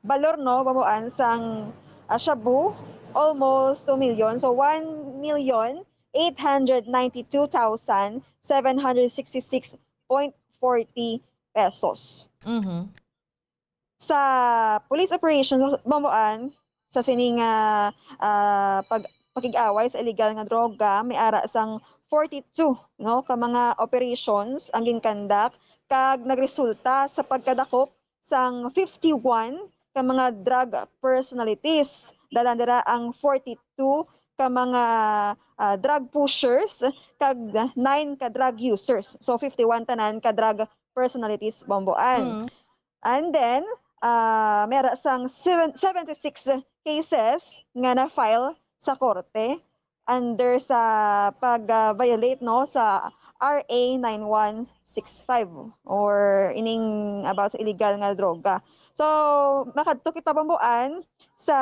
balor no bambuan sang shabu almost 2 million. So 1,892,766.40 pesos. Sa police operations bambuan sa sining pagig-away sa illegal nga droga may ara sang 42 no ka mga operations ang ginkandak kag nagresulta sa pagkadakop sang 51 ka mga drug personalities. Dalandira ang 42 ka mga drug pushers kag 9 ka drug users. So 51 tanan ka drug personalities bambuan. And then mera sang 76 cases nga na-file sa korte under sa pag-violate no sa RA 9165 or ining about sa illegal nga droga. So makadto kita bambuan sa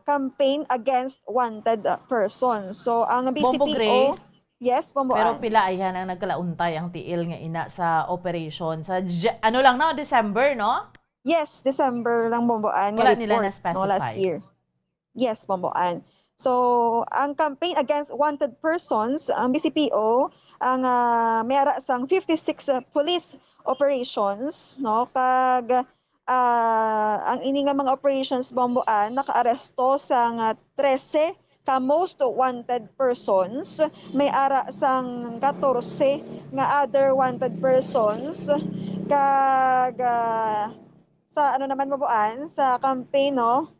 campaign against wanted persons. So ang Bombo BCPO Grace? Yes, bambuan. Pero pila ayan ang nagkalauntay ang tiil nga ina sa operation sa ano lang no, December no? Yes, December lang bambuan. Wala nila na-specify. No, last year. Yes, bambuan. So, ang campaign against wanted persons, ang BCPO, ang mayara sang 56 police operations, no? Kag ang ini nga mga operations bambuan nakaaresto sang 13 ka most wanted persons, may ara sang 14 nga other wanted persons kag sa ano naman mabuan sa campaign no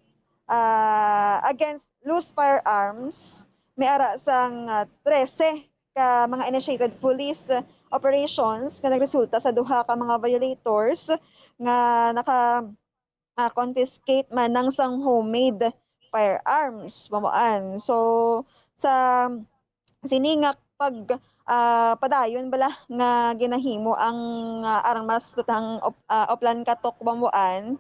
against loose firearms may ara sang 13 ka mga initiated police operations nga nagresulta sa duha ka mga violators nga naka confiscate man ng sang homemade firearms mabuan. So sa siningak pag padayon bala nga ginahimo ang armas tutang oplan katok bambuan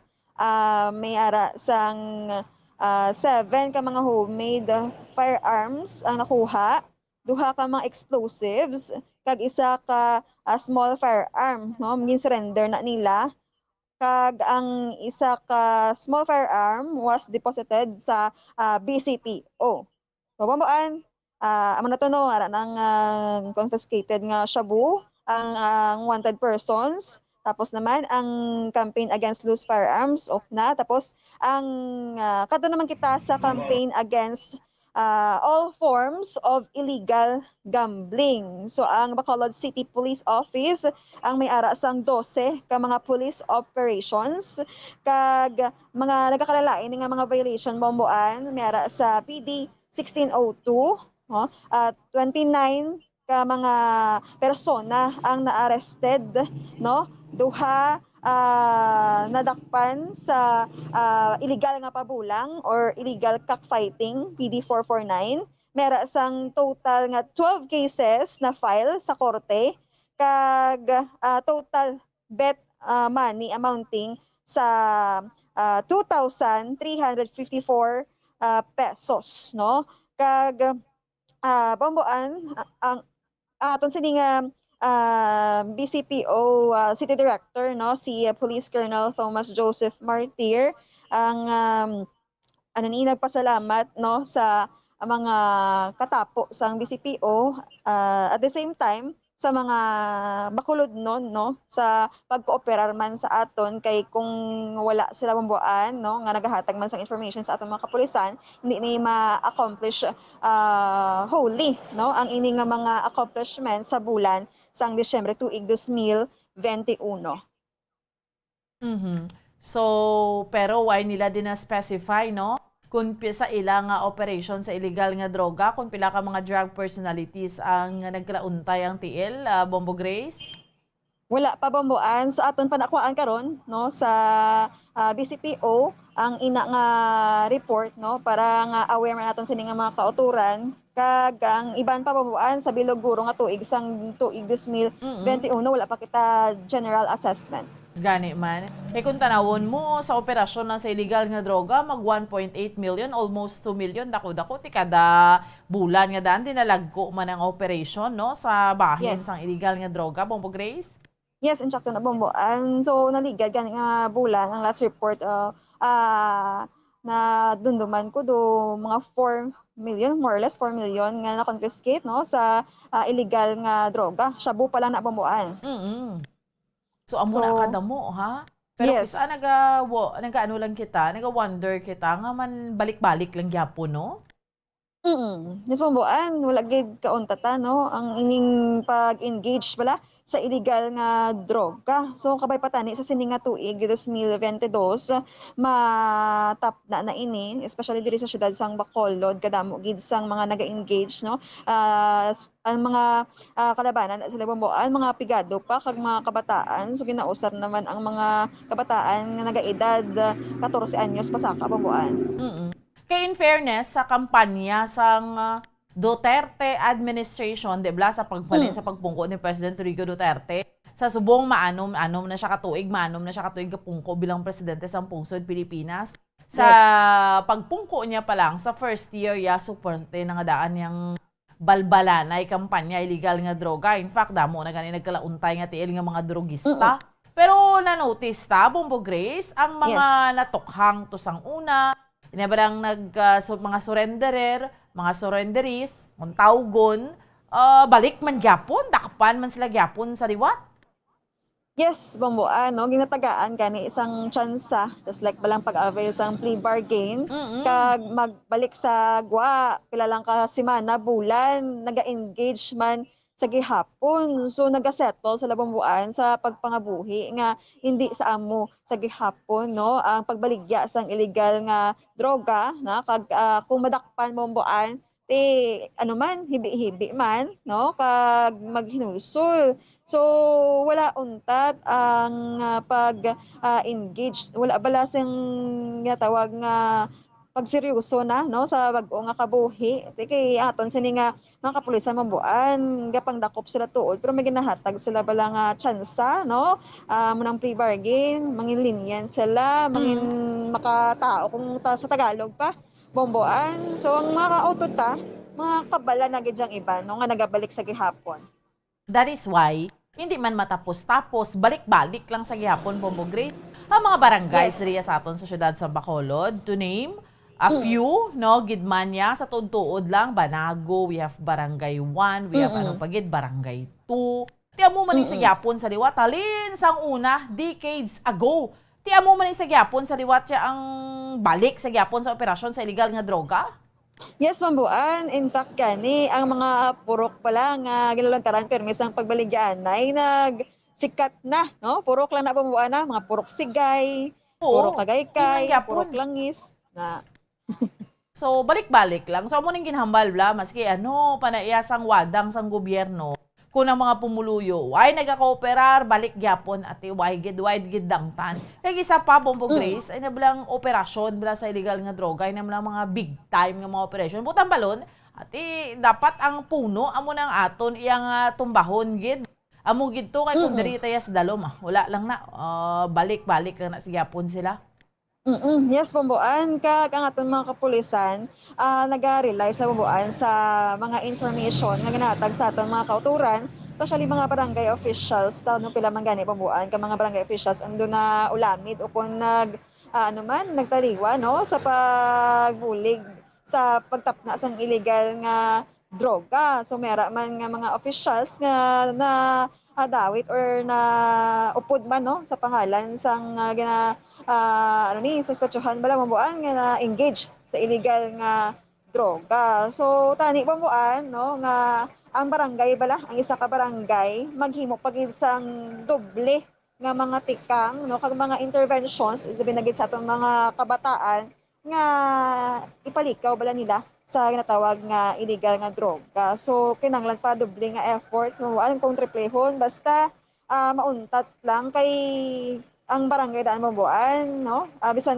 may ara sang 7 ka mga homemade firearms ang nakuha, duha ka mga explosives kag isa ka small firearm no maging surrender na nila kag ang isa ka small firearm was deposited sa BCPO. So bambuan amo na to no ara nang confiscated nga shabu ang wanted persons. Tapos naman ang campaign against loose firearms off na. Tapos ang kadto naman kita sa campaign against all forms of illegal gambling. So ang Bacolod City Police Office ang may ara sang 12 ka mga police operations kag mga nagkakalalain nga mga violation bambuan may ara sa PD 1602 no? 29 ka mga persona ang na-arrested no duha nadakpan sa illegal nga pabulang or illegal cockfighting PD 449 mera sang total nga 12 cases na file sa korte kag total bet money amounting sa 2,354 pesos no kag bambuan ang aton sini nga BCPO City Director no si Police Colonel Thomas Joseph Martir ang nagpasalamat no sa mga katapo sang BCPO at the same time sa mga bakulod nun, no, sa pagkooperar man sa aton kay kung wala sila bambuan, no, nga nagahatag man sang information sa aton mga kapulisan, hindi ni ma-accomplish wholly, no, ang ini nga mga accomplishments sa bulan sang Disyembre tuig 2021. Mhm. So, pero why nila din na-specify, no? Kung sa ilang operation sa illegal nga droga, kung pila ka mga drug personalities ang nagkalauntay ang TL, Bombo Grace? Wala pa bambuan sa aton panakuan karon, no, sa BCPO ang ina nga report, no, para nga aware man naton sini nga mga kauturan kag ang iban pa bambuan sa bilog guro nga tuig sang tuig 2021 wala pa kita general assessment. Gani man. Eh kung tanawon mo sa operasyon na sa illegal nga droga, mag 1.8 million, almost 2 million, dako-dako ti kada bulan nga daan dinalagko man ang operation, no, sa bahin Yes. sang illegal nga droga, Bombo Grace? Yes, in fact na bambuan. So naligad gani nga bulan ang last report na dunduman ko do mga 4 million, more or less 4 million nga na-confiscate, no, sa illegal nga droga. Shabu pa lang na bambuan. So amo na kadamo, ha? Pero Yes. kisa nagaano lang kita, naga-wonder kita nga man balik-balik lang gyapon, no? Yes, bambuan, wala gid kauntata, no, ang ining pag-engage pala sa illegal nga droga. So kabay patani sa sini nga tuig 2022 matap na ini, especially diri sa syudad sang Bacolod, kadamo gid sang mga naga-engage, no. Ang mga kalabanan sila bambuan, mga pigado pa kag mga kabataan. So ginausap naman ang mga kabataan nga naga-edad 14 anyos pasaka bambuan. Kaya in fairness, sa kampanya sang Duterte administration, di ba, sa pagbalin sa pagpungko ni President Rodrigo Duterte, sa subong maanom na siya katuig kapungko bilang presidente sa pungsod Pilipinas. Sa pagpungko niya pa lang, sa first year, support na nga daan yung balbalanay kampanya illegal nga droga. In fact, damo na ganun nagkalauntay nga tiil nga mga drogista. Pero na-notice ta, Bombo Grace, ang mga natukhang to sang una, inabarang mga surrenderer, mga surrenderies, kung tawgon, balik man gyapon, dakapan man sila gyapon sa liwat. Yes, bambuan, no, ginatagaan kani isang tsansa, just like balang pag-avail sang plea bargain, kag magbalik sa gwa, pila lang ka semana, bulan, naga-engage man sa gihapon. So nagasettle sa bambuan sa pagpangabuhi nga hindi sa amo sa gihapon, no, ang pagbaligya sang illegal nga droga, na kag kung madakpan bambuan ti ano man hibi-hibi man, no, kag maghinulsol. So wala untat ang pag-engage, wala bala sing tawag nga pagseryoso na, no, sa bag-o nga kabuhi. Kay aton sini nga mga kapulisan mambuan gapang dakop sila tuod pero may ginahatag sila bala nga tsansa, no, munang plea bargain, mangin lenient sila, mangin makatao kung sa Tagalog pa bomboan. So ang mga kautot mga kabala na gid iba, no, nga nagabalik sa gihapon. That is why, hindi man matapos-tapos, balik-balik lang sa gihapon, Bombo Grace. Ang mga barangays riya sa aton sa syudad sa Bacolod, to name a few, no, Gidmanya, sa tuod-tuod lang, Banago, we have Barangay 1, we have Barangay 2. Tiyan mo man sa gihapon sa liwat, halin sang una, decades ago. Tiyan mo man sa gihapon sa liwat siya ang balik sa gihapon sa operasyon sa illegal nga droga. Yes, mambuan. In fact, gani, ang mga purok pala nga ginalantaran permis ang pagbaligyan ay nagsikat na, no? Purok lang na pambuan na, mga purok sigay, purok kagaykay, purok langis, na. So, balik-balik lang. So, amo ning ginhambal bla, maski panaiyasang wadang sang gobyerno, kung ang mga pumuluyo, why nagakooperar, balik gyapon at wide gid dangtan. Kaya isa pa, Bombo Grace, ay nabilang operasyon bala sa illegal nga droga, ay nabilang mga big time nga mga operasyon. Butang balon, at dapat ang puno, amo nang aton, iyang tumbahon gid. Amo gid to, kay kung diri tayas dalom, wala lang na, balik-balik lang na si gyapon sila. Yes, Bambuan. Kag ang aton mga kapulisan, nag-rely sa Bambuan sa mga information nga ginatag sa aton mga kauturan, especially mga barangay officials, no, pila man gani Bambuan, ka mga barangay officials ando na ulamid o kung nagtaliwa, no, sa pagbulig sa pagtapna sang illegal nga droga. So mera man nga mga officials nga na dawit or na upod man no sa pangalan sang suspetsuhan bala mabuan nga na engage sa illegal nga droga. So tani mabuan no nga ang barangay bala, ang isa ka barangay maghimo pag isang doble nga mga tikang no kag mga interventions binagid sa atong mga kabataan nga ipalikaw bala nila sa ginatawag nga illegal nga droga. So kinahanglan pa doble nga efforts mabuan kung triplehon basta mauntat lang kay ang barangay daan mabuan no bisan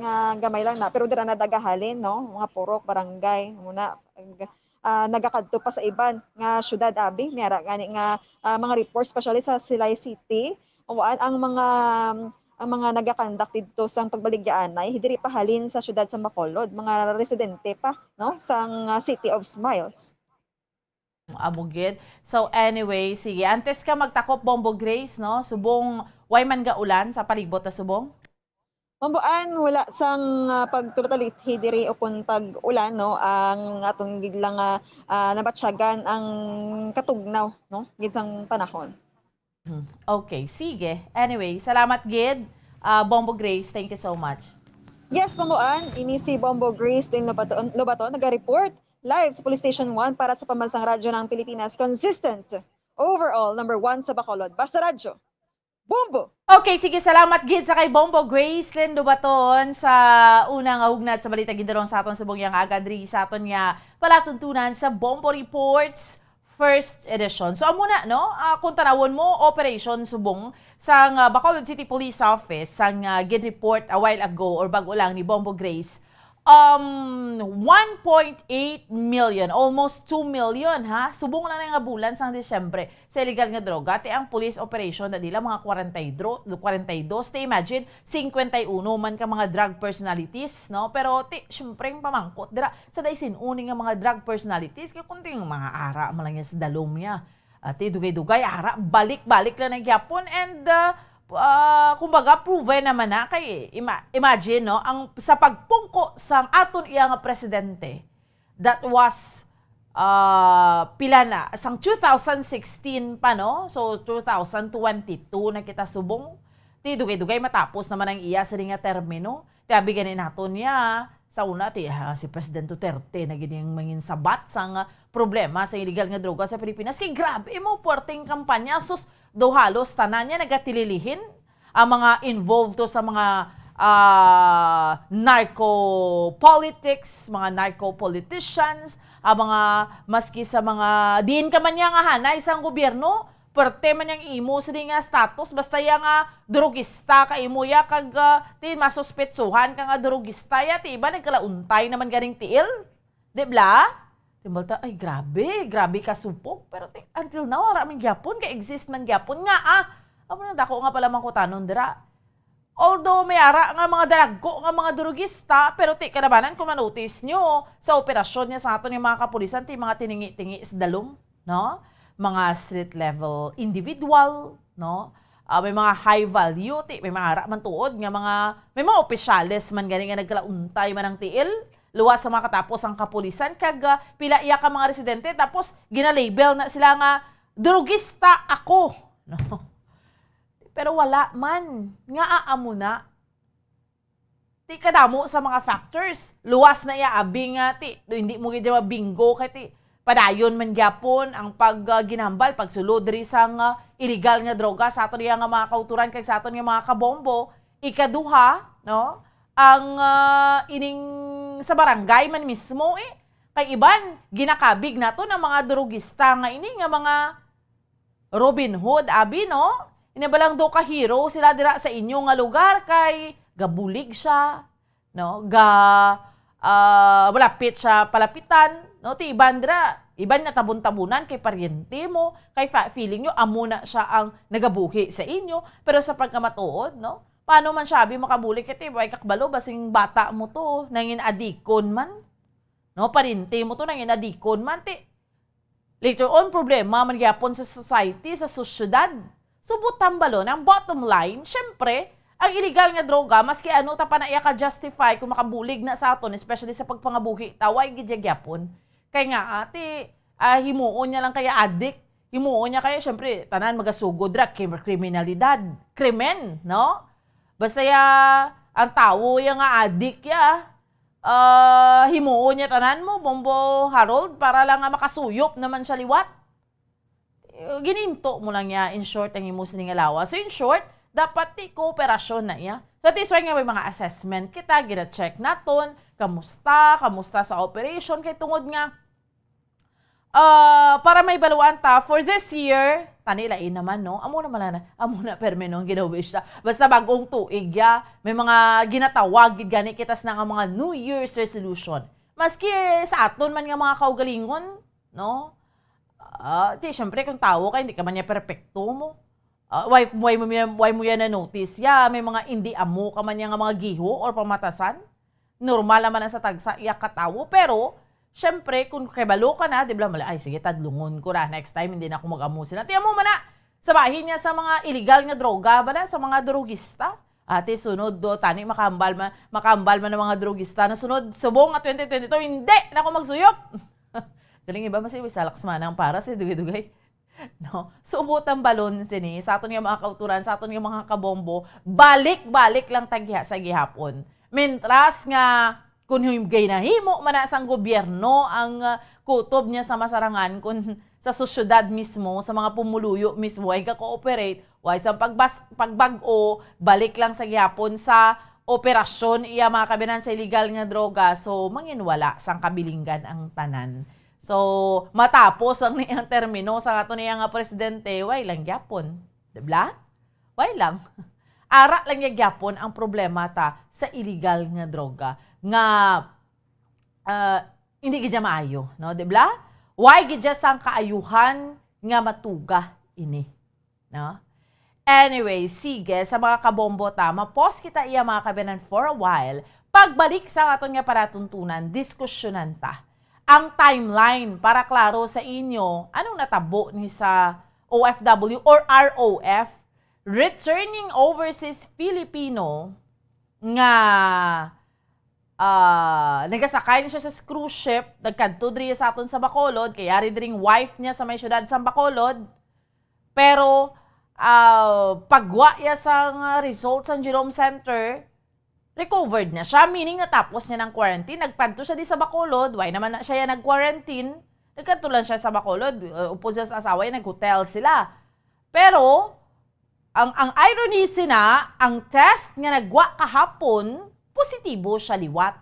nga gamay lang na pero dira na dagahalin no mga purok barangay muna nagakadto pa sa iban nga syudad abi mera gani nga mga reports especially sa Silay City ang mga nagakandak dito sang pagbaligyaanay diri pa halin sa syudad sa Bacolod mga residente pa no sang City of Smiles. Amugid. So anyway, sige, antes ka magtakop Bombo Grace, no? Subong way man ga ulan sa palibot na subong? Mambuan wala sang pagtutalithi diri upon pag-ulan no ang atong gid lang nabatsyagan ang katugnaw no gid sang panahon. Okay, sige. Anyway, salamat gid. Bombo Grace, thank you so much. Yes, Mambuan, ini si Bombo Grace din Lobaton naga-report live sa Police Station 1 para sa Pambansang Radyo ng Pilipinas. Consistent overall number 1 sa Bacolod. Basta Radyo. Bombo! Okay, sige, salamat gid sa kay Bombo Grace Lindo Baton sa unang hugnat sa balita gidarong sa aton subong yang agadri sa aton nga palatuntunan sa Bombo Reports First Edition. So amuna no, kung tanawon mo Operation Subong sa Bacolod City Police Office sang gid report a while ago or bago lang ni Bombo Grace 1.8 million, almost 2 million ha. Subong lang nga bulan sang Disyembre sa illegal nga droga. Ti ang police operation na dila mga 42. Ti imagine 51 man ka mga drug personalities, no? Pero ti syempre pamangkot dira sa daysin uni nga mga drug personalities kay kunting mga ara man lang sa dalom niya. Ti dugay-dugay ara balik-balik lang nagyapon and kumbaga proven naman na kay imagine no ang sa pagpungko sang aton iya nga presidente that was pila na sang 2016 pa no so 2022 na kita subong ti dugay-dugay matapos naman ang iya sa nga termino ti abi ganin naton niya sa una ti si President Duterte na gining mangin sabat sang problema sa illegal nga droga sa Pilipinas kay grabe mo puwerteng kampanya sus do halos tanan niya nagatililihin ang mga involved to sa mga narco-politics, mga narco-politicians, ang mga maski sa mga diin ka man niya nga hanay isang gobyerno, perte man niyang imo sa nga status, basta yang drogista ka imo ya kag ti masuspetsuhan ka nga drogista ya, ti iba nagkalauntay naman ganing tiil, di bla? Timbalta, ay grabe ka supok. Pero until now, maraming gyapon, ka-exist man gyapon nga amo na dako nga pala mangkutanon dira. Although may ara nga mga dalago nga mga drugista, pero ti kanabanan kung ma-notice nyo sa operasyon niya sa aton yung mga kapulisan, ti mga tiningi-tingi sa dalom, no? Mga street level individual, no? May mga high value, ti may mga ara man tuod nga may mga opisyales man gani nga nagkalauntay man ang tiil. Luwas sa mga katapos ang kapulisan kag pila iya ka mga residente tapos gina-label na sila nga drugista ako no pero wala man nga aamo na ti kadamo sa mga factors luwas na iya abi nga ti hindi mo gid bingo kay ti padayon man gyapon ang ginambal pagsulod diri sang illegal nga droga sa aton nga mga kauturan kag sa aton nga mga kabombo ikaduha no ang ining sa barangay man mismo kay iban ginakabig nato ng mga drugista nga ini nga mga Robin Hood abi no inabalang do ka hero sila dira sa inyo nga lugar kay gabulig siya no malapit siya palapitan no ti iban dira iban na tabon-tabunan kay paryente mo kay feeling nyo amo na siya ang nagabuhi sa inyo pero sa pagkamatuod no paano man sabi makabulik iti, way kakbalo, basing bata mo to, nangin adikon man. No, parinti mo to, nangin adikon man, ti. Later on, problema man gyapon sa society, sa sosyedad. Subutan balon, ang bottom line, syempre, ang illegal nga droga, maski ano, ta pa na iya ka-justify kung makabulig na sa aton, especially sa pagpangabuhi, taway gyapon. Kaya nga, ate, himuon niya lang kaya addict. Himuon niya kaya, syempre, tanan magasugod ra, kriminalidad, krimen, no? Basta ang tao yung nga addict ya, himuon niya tanan mo, Bombo Harold, para lang nga makasuyop naman siya liwat. Gininto mo lang niya, in short, ang imo siningalawa. So in short, dapat kooperasyon na iya. So this way nga may mga assessment kita, gina-check naton, kamusta sa operation, kay tungod nga, para may baluan ta, for this year, tanilain naman, no? Amo na perme, no? Ginawish ta. Basta bagong tuig, ya, may mga ginatawag, gani kitas na nga mga New Year's resolution. Maski sa aton man nga mga kaugalingon, no? Siyempre, kung tao ka, hindi ka man niya perfecto mo. Why mo yan na-notice? May mga hindi amo ka man nga mga giho or pamatasan. Normal naman sa tagsa, iyak katawo. Pero, siyempre, kung kabalo ka na, di ba, ay, sige, tadlungon ko na. Next time, hindi na ako mag-amusin. At mo man na, sabahin niya sa mga illegal nga droga, ba na, sa mga drogista. Ate, sunod do, tani, makambal man ng mga drogista. Na sunod, subong at 2022, hindi na ako magsuyop. Galing iba, masih salaks man ang para sa dugay-dugay. No? Subot ang balon sini, sa aton nga mga kauturan, sa aton nga mga kabombo, balik-balik lang tagya sa gihapon. Mentras nga, kung himgay na himo, manasang gobyerno ang kutob niya sa masarangan, kung sa sosyudad mismo, sa mga pumuluyo mismo, ay ka-cooperate, way sa pagbago, balik lang sa gihapon sa operasyon, iya mga kabinan sa illegal nga droga, so manginwala sang kabilinggan ang tanan. So, matapos ang niyang termino sa ato niya nga presidente, way lang gyapon. Diba? Way lang. Ara lang gyapon ang problema ta sa illegal nga droga. Nga, hindi gidya maayo. No? Diba? Why gidya sang kaayuhan nga matuga ini. No? Anyway, sige, sa mga kabombo ta, mapos kita iya mga kabinan for a while. Pagbalik sa aton nga paratuntunan, diskusyonan ta ang timeline para klaro sa inyo anong natabo ni sa OFW or ROF, returning overseas Filipino nga nagasakay na siya sa cruise ship, nagkadto diri sa aton sa Bacolod, kaya rin wife niya sa may syudad sa Bacolod, pero pagwa ya sa results sa Jerome Center, recovered na siya, meaning natapos niya ng quarantine. Nagpanto siya di sa Bacolod, why naman na siya nag-quarantine, nagkatulan siya sa Bacolod, upo siya sa asawa, nag-hotel sila. Pero, ang irony sina, ang test nga nagwa kahapon, positibo siya liwat.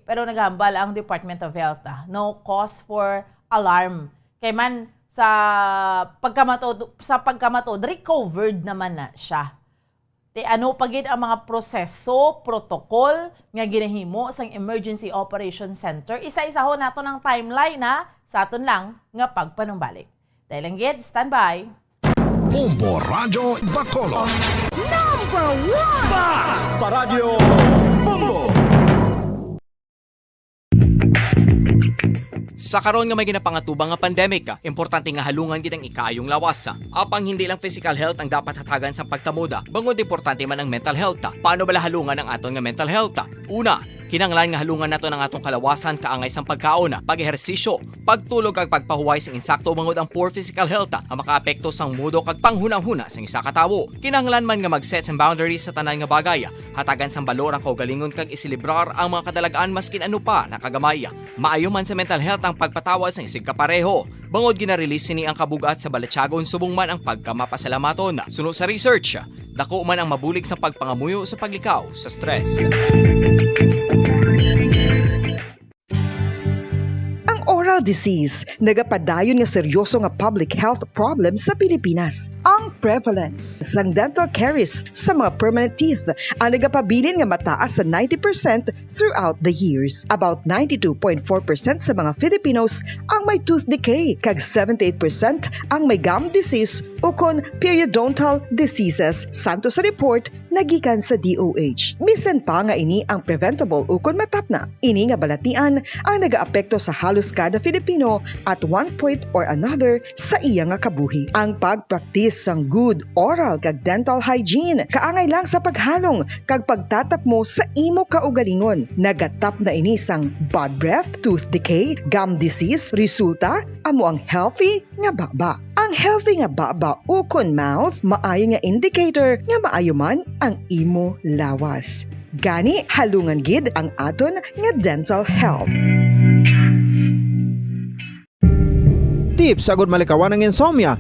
Pero naghambal ang Department of Health, no cause for alarm. Kaya man, sa pagkamatod, recovered naman na siya. Ano pagid ang mga proseso, protocol nga ginahimo sa Emergency Operation Center. Isa-isa ho nato ng timeline na sa aton lang nga pagpanumbalik. Dahil lang gid, standby. Bombo Radio Bacolod. Number 1! Basta Radio Bombo! Sa karon nga may ginapangatubang nga pandemic, importante nga halungan gid ang ikaayong lawas. Apang hindi lang physical health ang dapat hatagan sa pagkamuda, bangod importante man ang mental health. Paano bala halungan ang aton nga mental health? Una, kinahanglan nga halungan nato ng atong kalawasan kaangay sang pagkaon, pag-ehersisyo, pagtulog kag pagpahuway sing insakto bangod ang poor physical health ang makaapekto sang mudo kag panghunahuna sang isa ka tawo. Kinahanglan man nga mag-set sang boundaries sa tanan nga bagay, hatagan sang balor ang kaugalingon kag isilibrar ang mga kadalagaan maskin ano pa nakagamay. Maayo man sa mental health ang pagpatawad sa isig kapareho. Bangod gina-release ni ang kabugat sa balatsagon subong man ang pagkamapasalamaton. Suno sa research, dako man ang mabulig sa pagpangamuyo sa paglikaw sa stress. Oral disease, nagapadayon nga seryoso nga public health problem sa Pilipinas. Ang prevalence sang dental caries sa mga permanent teeth ang nagapabilin nga mataas sa 90% throughout the years. About 92.4% sa mga Filipinos ang may tooth decay, kag 78% ang may gum disease o kon periodontal diseases. Santo sa report nagikan sa DOH. Bisan pa nga ini ang preventable o kon matapna. Ini nga balatian ang nagaapekto sa halos kada Filipino at one point or another sa iya nga kabuhi. Ang pagpraktis sang good oral kag dental hygiene kaangay lang sa paghalong kag pagtatap mo sa imo kaugalingon. Nagatap na ini sang bad breath, tooth decay, gum disease, resulta amo ang healthy nga baba. Ang healthy nga baba ukon mouth maayo nga indicator nga maayo man ang imo lawas. Gani halungan gid ang aton nga dental health. Tips sagod malikawan ng insomnia.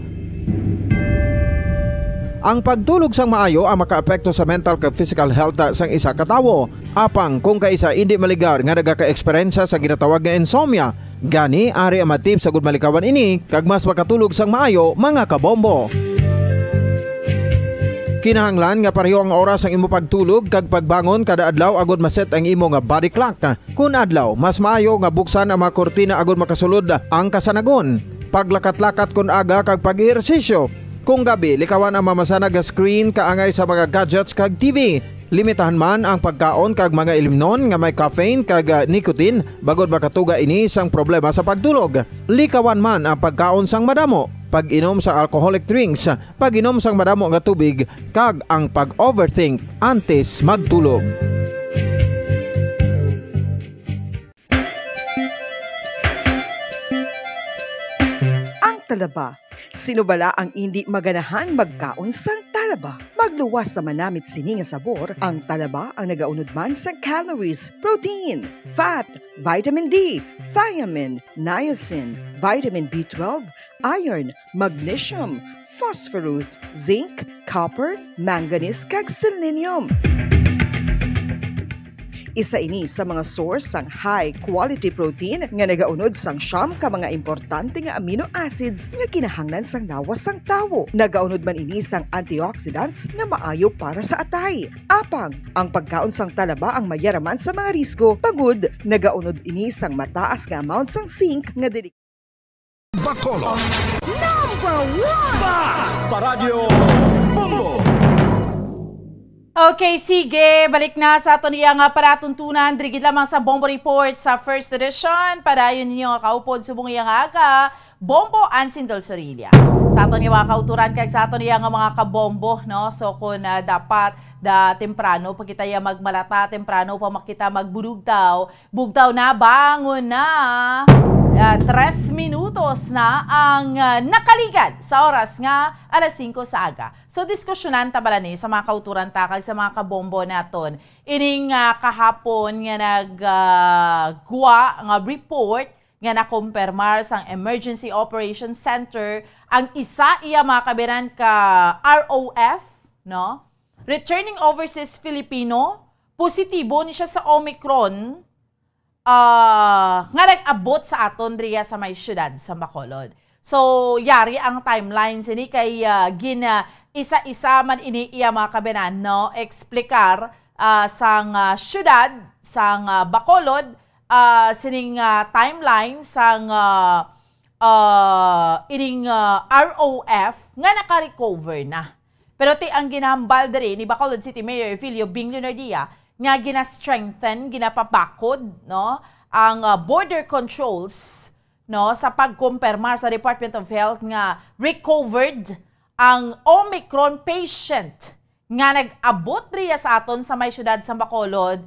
Ang pagtulog sang maayo ang makaapekto sa mental kag physical health sang isa ka tawo. Apang kung kaisa hindi maligar nga nagaka-eksperyensya sa ginatawag nga insomnia, gani ari ang matip sagod malikawan ini kag mas makatulog sang maayo mga kabombo. Kinahanglan nga pareho ang oras ang imo pagtulog kag pagbangon kada adlaw agod maset ang imo nga body clock. Kun adlaw, mas maayo nga buksan ang mga kortina agod makasulod ang kasanagon. Paglakat-lakat kun aga kag pag-ehersisyo. Kung gabi, likawan ang mamasanag nga screen kaangay sa mga gadgets kag TV. Limitahan man ang pagkaon kag mga ilimnon nga may caffeine kag nicotine bagod makatuga ini sang problema sa pagtulog. Likawan man ang pagkaon sang madamo, pag-inom sa alcoholic drinks, pag-inom sang madamo nga tubig kag ang pag-overthink antes magtulog. Ang talaba. Sino bala ang hindi maganahan magkaon sang talaba? Magluwas sa manamit sini nga sabor, ang talaba ang nagaunod man sa calories, protein, fat, vitamin D, thiamine, niacin, vitamin B12, iron, magnesium, phosphorus, zinc, copper, manganese kag selenium. Isa ini sa mga source sang high quality protein nga nagaunod sang siyam ka mga importante nga amino acids nga kinahanglan sang lawas sang tawo. Nagaunod man ini sang antioxidants nga maayo para sa atay. Apang ang pagkaon sang talaba ang mayaraman sa mga risko. Pagud nagaunod ini sang mataas nga amount sang zinc nga dili Bacolod. Number 1! Fast Paradyo Bombo. Okay, sige. Balik na sa ato niya nga palatuntunan. Drigid lamang sa Bombo Report sa first edition. Padayon ninyo nga kaupod subong iya nga aga. Bombo Ansindol Sorilla. Sa ato niya mga kauturan kag sa ato niya nga mga kabombo, no? So kung dapat da temprano pag kita ya magmalata, temprano pa makita magbudugtaw. Bugtaw na, bangon na. 3 minutos na ang nakaligad sa oras nga alas 5 sa aga. So diskusyonan tabala ni sa mga kauturan takag sa mga kabombo naton. Ining kahapon nga nagguwa nga report nga nakumpirmar sang Emergency Operations Center ang isa iya mga kabiran ka ROF, no? Returning overseas Filipino, positibo ni siya sa Omicron. Nga nag-abot sa aton riya sa may syudad sa Bacolod. So, yari ang timeline sini kay isa-isa man ini iya mga kabinan, no? Explikar sang syudad, sang Bacolod, sining timeline sang ining ROF nga naka-recover na. Pero ang ginahambal diri ni Bacolod City Mayor Filio Bing Lunardia nga gina-strengthen, ginapabakod, no, ang border controls, no, sa pagkumpirmar sa Department of Health nga recovered ang Omicron patient nga nag-abot riya sa aton sa may syudad sa Bacolod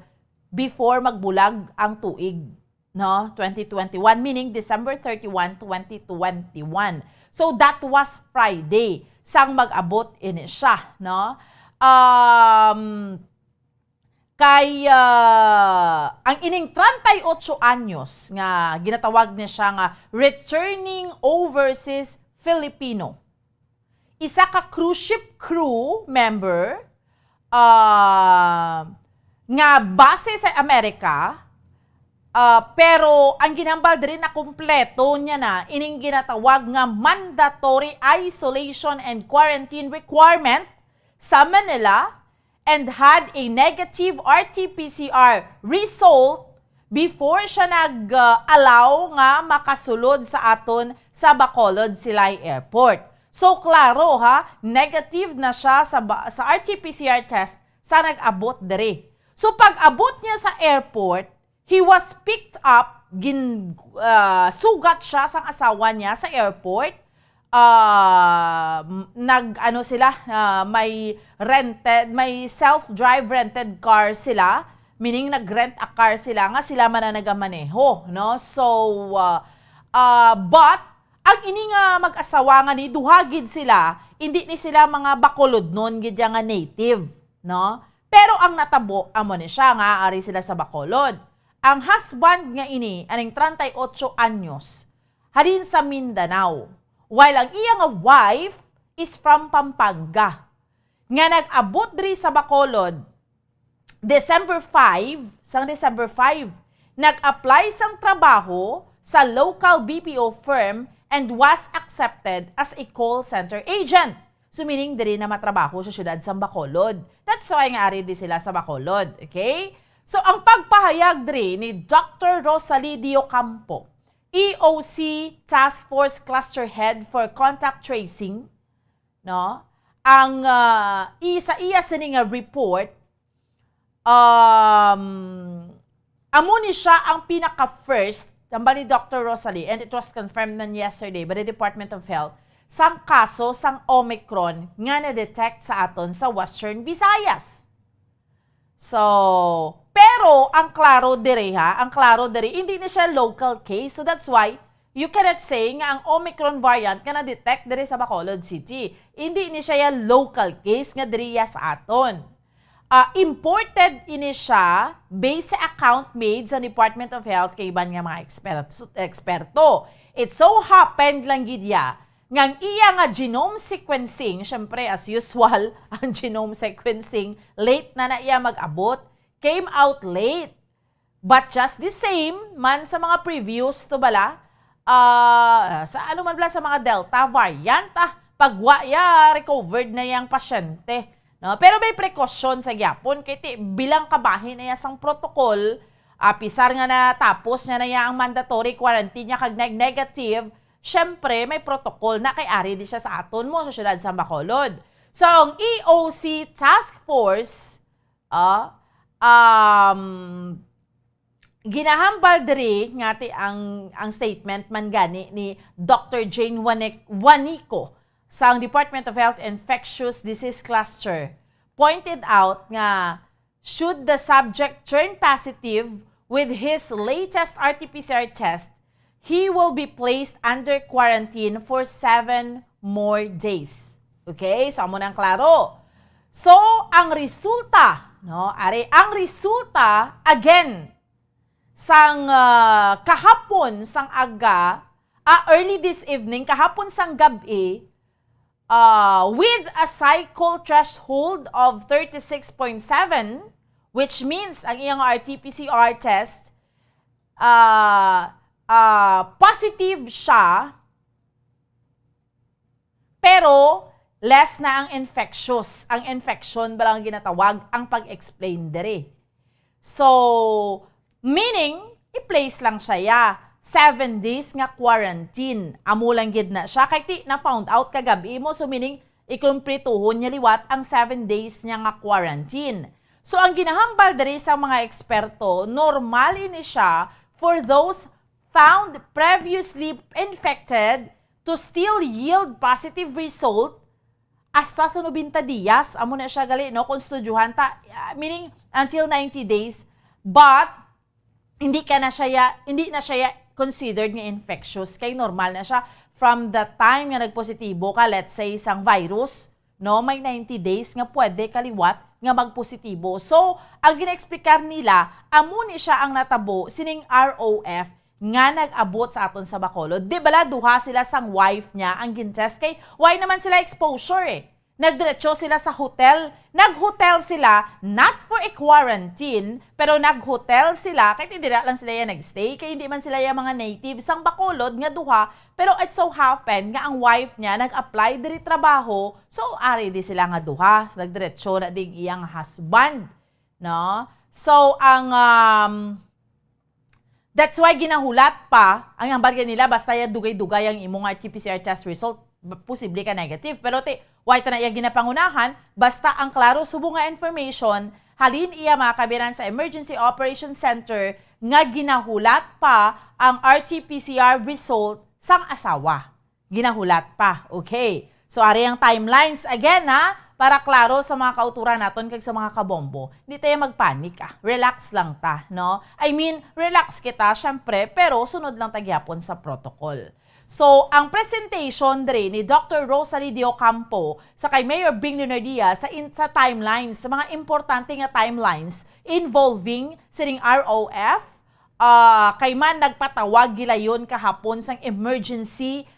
before magbulag ang tuig, no, 2021, meaning December 31, 2021. So that was Friday sang mag-abot ini siya, no. Kay ang ining 38 anyos nga ginatawag niya siya nga returning overseas Filipino. Isa ka cruise ship crew member nga base sa Amerika, pero ang ginambal din na kumpleto niya na ining ginatawag nga mandatory isolation and quarantine requirement sa Manila and had a negative RT-PCR result before siya nag-allow nga makasulod sa aton sa Bacolod Silay Airport. So, klaro ha, negative na siya sa RT-PCR test sa nag-abot dere. So, pag abot niya sa airport, he was picked up, sugat siya sang asawa niya sa airport. May self-drive rented car sila, meaning nag-rent a car sila nga sila mananagamaneho, no? So but ang ini nga mag-asawa nga ni duhagid sila, hindi ni sila mga bakulod nun gid nga native, no? Pero ang natabo amo ni siya nga ari sila sa Bacolod. Ang husband nga ini aning 38 anyos halin sa Mindanao, while ang iya nga wife is from Pampanga. Nga nag-abot diri sa Bacolod December 5, nag-apply sang trabaho sa local BPO firm and was accepted as a call center agent. So meaning diri na matrabaho sa syudad sa Bacolod. That's why nga ari di sila sa Bacolod, okay? So ang pagpahayag diri ni Dr. Rosalie Diocampo, EOC Task Force Cluster Head for Contact Tracing, no? Ang iya sining report, amo ni siya ang pinaka-first, tamba ni Dr. Rosalie, and it was confirmed man yesterday by the Department of Health, sang kaso sang Omicron nga na-detect sa aton sa Western Visayas. So, pero ang klaro diri, hindi na siya local case. So that's why you cannot say nga ang Omicron variant nga na-detect diri sa Bacolod City. Hindi ni siya local case nga diri sa aton. Imported ini siya based sa account made sa Department of Health kay iban nga mga eksperto. It so happened lang gid ngang iya nga genome sequencing, syempre as usual, ang genome sequencing, late na iya mag-abot, came out late. But just the same, man sa mga previews to bala, sa ano man bala sa mga Delta variant, pagwa recovered na yang pasyente. No? Pero may precaution sa gyapon, kaya bilang kabahin na sang protocol, pisar nga na tapos niya na ang mandatory quarantine niya kag negative, syempre, may protocol na kay ari di siya sa aton mo sa syudad sa Bacolod. So, ang EOC Task Force, ginahambal diri ngati ang statement man gani ni Dr. Jane Wanico sa Department of Health Infectious Disease Cluster, pointed out nga should the subject turn positive with his latest RT-PCR test, he will be placed under quarantine for 7 more days. Okay? So, amo nang klaro. So, ang resulta, again, sang kahapon, sang aga, early this evening, kahapon sang gabi, with a cycle threshold of 36.7, which means ang iyang RT-PCR test, positive siya, pero less na ang infectious. Ang infection ba lang ginatawag ang pag-explain dere. So, meaning, i-place lang siya 7 days nga quarantine. Amo lang gid na siya. Kaya na found out kagabi mo. So, meaning, ikumplituhon niya liwat ang 7 days niya nga quarantine. So, ang ginahambal dere sa mga eksperto, normal ini siya for those found previously infected to still yield positive result hasta sa 90 días. Amo na siya gali, no? Kung studyuhan ta, meaning until 90 days. But, hindi na siya considered nga infectious. Kaya normal na siya from the time nga nagpositibo ka, let's say, isang virus, no? May 90 days nga pwede kaliwat nga magpositibo. So, ang gina-explicar nila, amo ni siya ang natabo sining ROF nga nag-abot sa aton sa Bacolod. Di bala, duha sila sang wife niya ang gintest. Kay, why naman sila exposure eh? Nagdiretso sila sa hotel. Nag-hotel sila, not for a quarantine, pero nag-hotel sila, kahit hindi lang sila yan nag-stay, kaya hindi man sila yung mga natives sang Bacolod nga duha, pero it so happened nga ang wife niya nag-apply diri trabaho, so ari di sila nga duha. Nagdiretso na ding iyang husband. No? So, that's why ginahulat pa, ang hambalgan nila, basta yung dugay-dugay ang imong RT-PCR test result, posible ka negative. Pero white na yung ginapangunahan, basta ang klaro subo nga information, Halin iya mga kabiran sa Emergency Operations Center nga ginahulat pa ang RT-PCR result sang asawa. Ginahulat pa. Okay. So, ari ang timelines again ha, para klaro sa mga kauturan naton kag sa mga kabombo. Hindi tayo magpanik Relax lang ta, no? I mean, relax kita syempre, pero sunod lang tagyapon sa protocol. So, ang presentation dre ni Dr. Rosalie de Ocampo sa kay Mayor Bing Lunardia sa timelines, sa mga importante nga timelines involving sining ROF, kay man nagpatawag gilayon kahapon sang emergency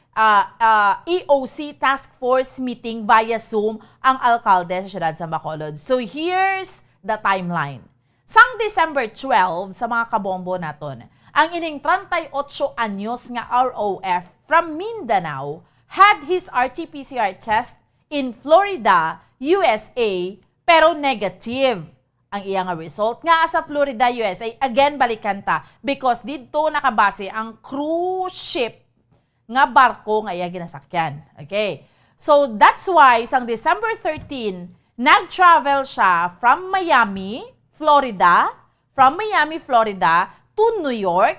EOC Task Force meeting via Zoom ang alkalde sa siyudad sa Bacolod. So here's the timeline. Sang December 12 sa mga kabombo naton, ang ining 38 anyos nga ROF from Mindanao had his RT-PCR test in Florida, USA, pero negative ang iyang result. Nga sa Florida, USA, again balikan ta because dito nakabase ang cruise ship nga barko nga iya ginasakyan. Okay. So that's why sang December 13, nag-travel siya from Miami, Florida to New York,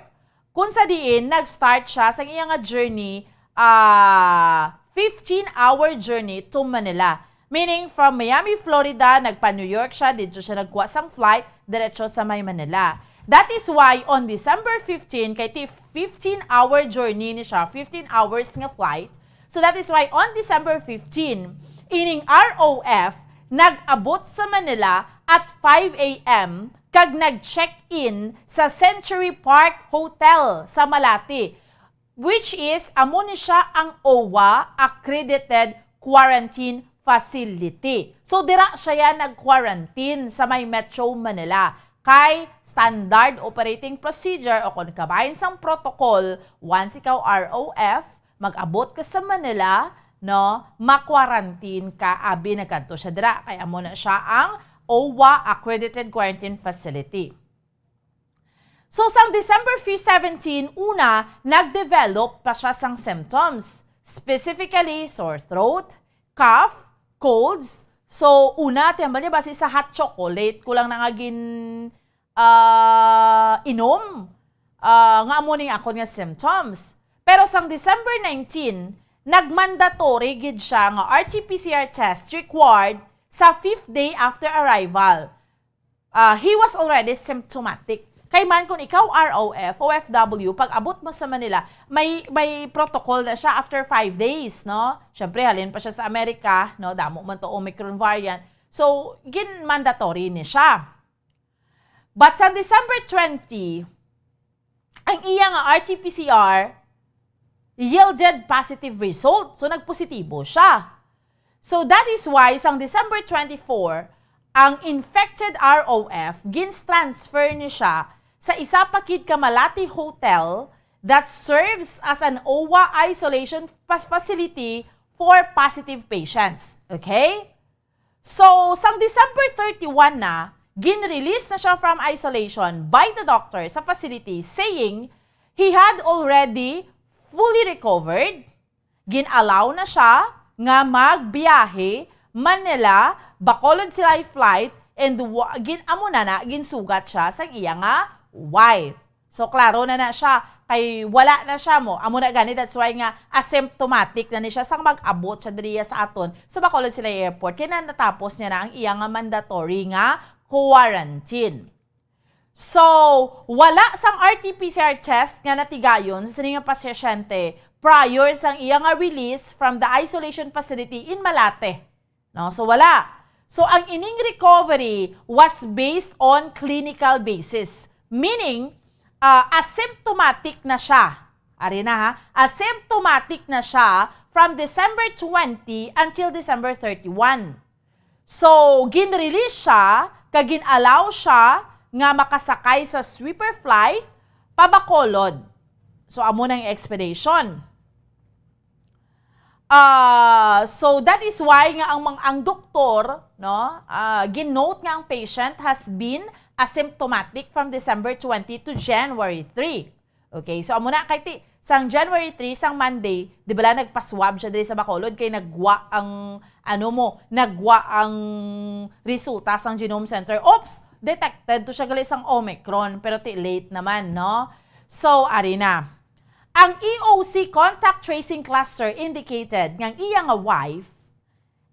kung sa diin nag-start siya sa iyang journey, 15-hour journey to Manila. Meaning from Miami, Florida, nagpa-New York siya, dito siya nagkuha sang flight diretso sa may Manila. That is why on December 15, kay 15-hour journey ni siya, 15 hours nga flight. So that is why on December 15, ining ROF nag-abot sa Manila at 5 a.m. kag nag-check-in sa Century Park Hotel sa Malati, which is amo ni siya ang OWA accredited quarantine facility. So dira siya nag-quarantine sa may Metro Manila. Kay standard operating procedure o kung kabahin sang protocol, once ikaw ROF, mag-abot ka sa Manila, no, ma-quarantine ka, abi na kadto siya dira. Kaya mo na siya ang OWA Accredited Quarantine Facility. So, sang December 17, una, nag-develop pa siya sang symptoms. Specifically, sore throat, cough, colds. So, una, tiyambal niya base sa hot chocolate, kulang na nga inom. Nga mo ning ako nga symptoms. Pero sang December 19, nagmandatory gid siya nga RT-PCR test required sa 5th day after arrival. He was already symptomatic. Kay man kung ikaw ROF, OFW, pag abot mo sa Manila, may protocol na siya after 5 days, no? Syempre, halin pa siya sa Amerika, no? Damo man to Omicron variant. So, mandatory ni siya. But sa December 20, ang iyang RT-PCR yielded positive result. So, nagpositibo siya. So, that is why, sang December 24, ang infected ROF, gins-transfer ni siya sa isa pa kid Kamalati Hotel that serves as an OWA isolation facility for positive patients. Okay? So, sang December 31 na, gin-release na siya from isolation by the doctor sa facility saying he had already fully recovered. Gin-allow na siya nga magbiyahe Manila, Bacolod sila flight, and amo na ginsugat siya sa iya nga wife. So, klaro na siya, kay wala na siya mo. Amo na gani, that's why nga asymptomatic na ni siya sang mag-abot siya diriya sa aton sa Bacolod sila airport. Kaya natapos niya na ang iya nga mandatory nga quarantine. So, wala sang RT-PCR test nga natigayon sa nga pasyente prior sang iya nga release from the isolation facility in Malate. No? So, wala. So, ang ining recovery was based on clinical basis. Meaning, asymptomatic na siya. Ari na ha? Asymptomatic na siya from December 20 until December 31. So, gin-release siya, kagin-allow siya nga makasakay sa sweeper flight pa Bacolod. So, amo nang expedition. So that is why nga ang doktor, no, gin-note nga ang patient has been asymptomatic from December 20 to January 3. Okay, so amo na kay sang January 3, sang Monday, di ba nagpa-swab siya diri sa Bacolod kay nagwa ang nagwa ang resulta sang Genome Center. Oops, detected to siya gali sang Omicron pero late naman, no? So, ari na. Ang EOC contact tracing cluster indicated ng iyang wife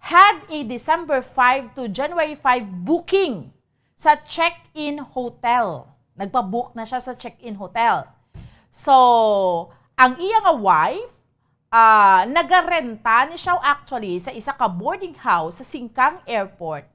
had a December 5 to January 5 booking sa check-in hotel. Nagpa-book na siya sa check-in hotel. So, ang iyang wife, nagarenta ni siya actually sa isa ka boarding house sa Singkang Airport.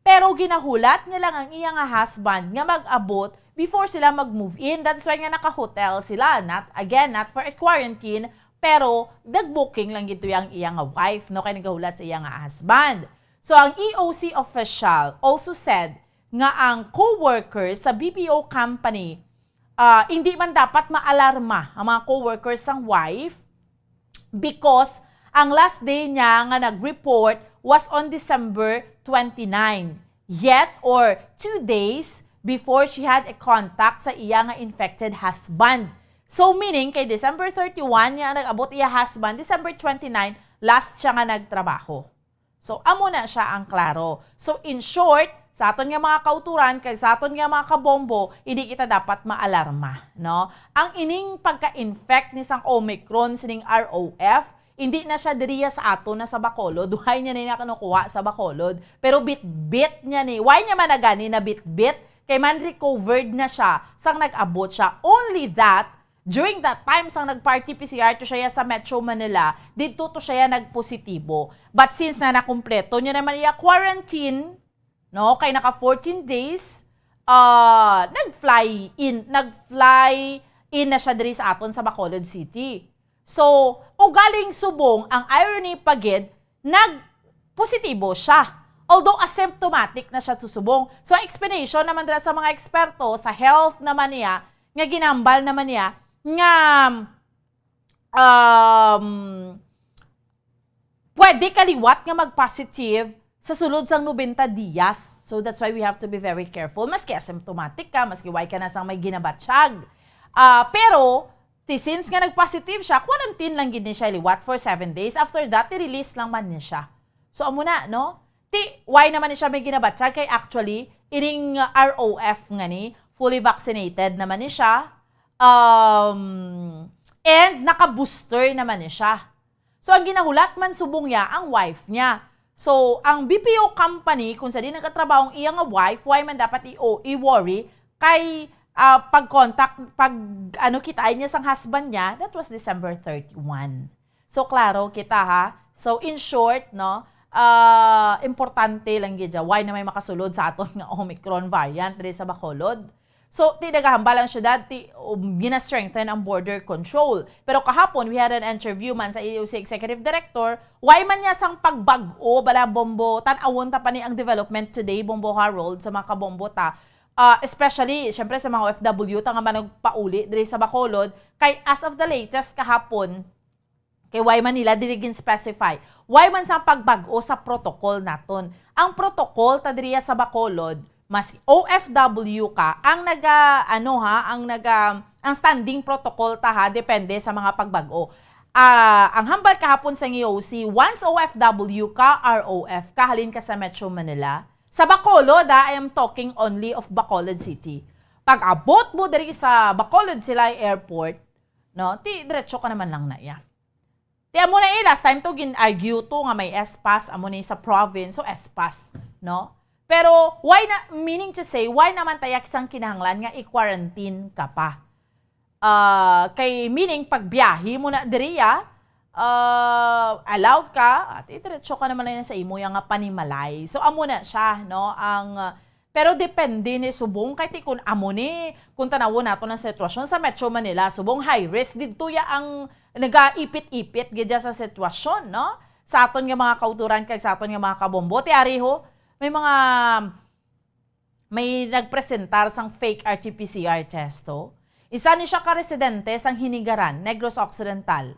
Pero ginahulat niya lang ang iyang husband nga mag-abot before sila mag-move in. That's why nga naka-hotel sila. Not for a quarantine, pero nag-booking lang ito yung iyang wife, no? Kaya nagahulat sa iyang husband. So, ang EOC official also said nga ang co-workers sa BPO company, hindi man dapat maalarma ang mga co-workers ng wife because ang last day niya nga nag-report was on December 29. Yet, or 2 days before she had a contact sa iya nga infected husband. So, meaning, kay December 31 niya nag-abot iya husband, December 29, last siya nga nagtrabaho. So, amo na siya ang klaro. So, in short, sa aton nga mga kauturan, kay sa aton nga mga kabombo, hindi kita dapat maalarma, no? Ang ining pagka-infect ni sang Omicron sining ROF, hindi na siya diriya sa ato na sa Bacolod. Duhay niya na kinukuha sa Bacolod. Pero bit-bit niya ni. Why niya managani na bit-bit? Kay man recovered na siya sang nag-abot siya. Only that, during that time sang nag-party PCR to siya sa Metro Manila, dito to siya nagpositibo. But since na nakumpleto niya naman iya quarantine, no, kay naka 14 days, nag-fly in na siya diri sa aton sa Bacolod City. So, o galing subong, ang irony pagid, nag-positibo siya. Although asymptomatic na siya to subong. So, explanation naman dira sa mga eksperto sa health naman niya, nga ginambal naman niya, nga pwede kaliwat nga mag-positive sa sulod sang 90 diyas. So, that's why we have to be very careful. Maski asymptomatic ka, maski why ka na sang may ginabatsyag. Pero, since nga nag-positive siya, quarantine lang gid ni siya liwat for 7 days. After that, release lang man niya siya. So, amo na, no? Why naman ni siya may ginabatsyag? Kay actually, ining ROF nga ni, fully vaccinated naman ni siya. And naka-booster naman ni siya. So, ang ginahulat man subong niya, ang wife niya. So, ang BPO company, kung sa di nagkatrabaho ang iyang wife, why man dapat i-worry kay pag-contact, kitain niya sang husband niya, that was December 31. So, klaro kita ha. So, in short, no, importante lang gidya, why na may makasulod sa aton nga Omicron variant diri sa Bacolod. So, nagahambal ang syudad, gina-strengthen ang border control. Pero kahapon, we had an interview man sa EOC Executive Director, why man niya sang pagbag-o, bala bombo, tan-awon ta pa ni ang development today, Bombo Harold, sa mga kabombo ta. Especially, syempre sa mga OFW, ta nga managpauli diri sa Bacolod, kay as of the latest kahapon, kay why man nila dirigin specify, why man sang pagbag-o sa protocol naton. Ang protocol ta diriya sa Bacolod, mas OFW ka, ang ang standing protocol ta ha, depende sa mga pagbag-o. Ang hambal kahapon sa EOC, once OFW ka, ROF ka, halin ka sa Metro Manila, sa Bacolod, I am talking only of Bacolod City. Pag abot mo diri sa Bacolod Silay Airport, no, diretso ka naman lang na iya. Amo na last time to gin-argue to nga may S-Pass, amo na sa province, so S-Pass, no? Pero, meaning to say, why naman tayak isang kinahanglan nga i-quarantine ka pa? Kay meaning, pag biyahe mo na diriya, allowed ka, at itiretso ka naman na sa imo yung panimalay. So, amo na siya, no? Pero depende ni subong, kahit kung amo ni, kung tanawo nato ng sitwasyon sa Metro Manila, subong high risk, dito ya ang nag-ipit-ipit gidya sa sitwasyon, no? Sa aton nga mga kauturan, kag sa aton nga mga kabombo, ariho, may nagpresentar sang fake RT-PCR test, to. Isa ni siya ka-residente sang Hinigaran, Negros Occidental.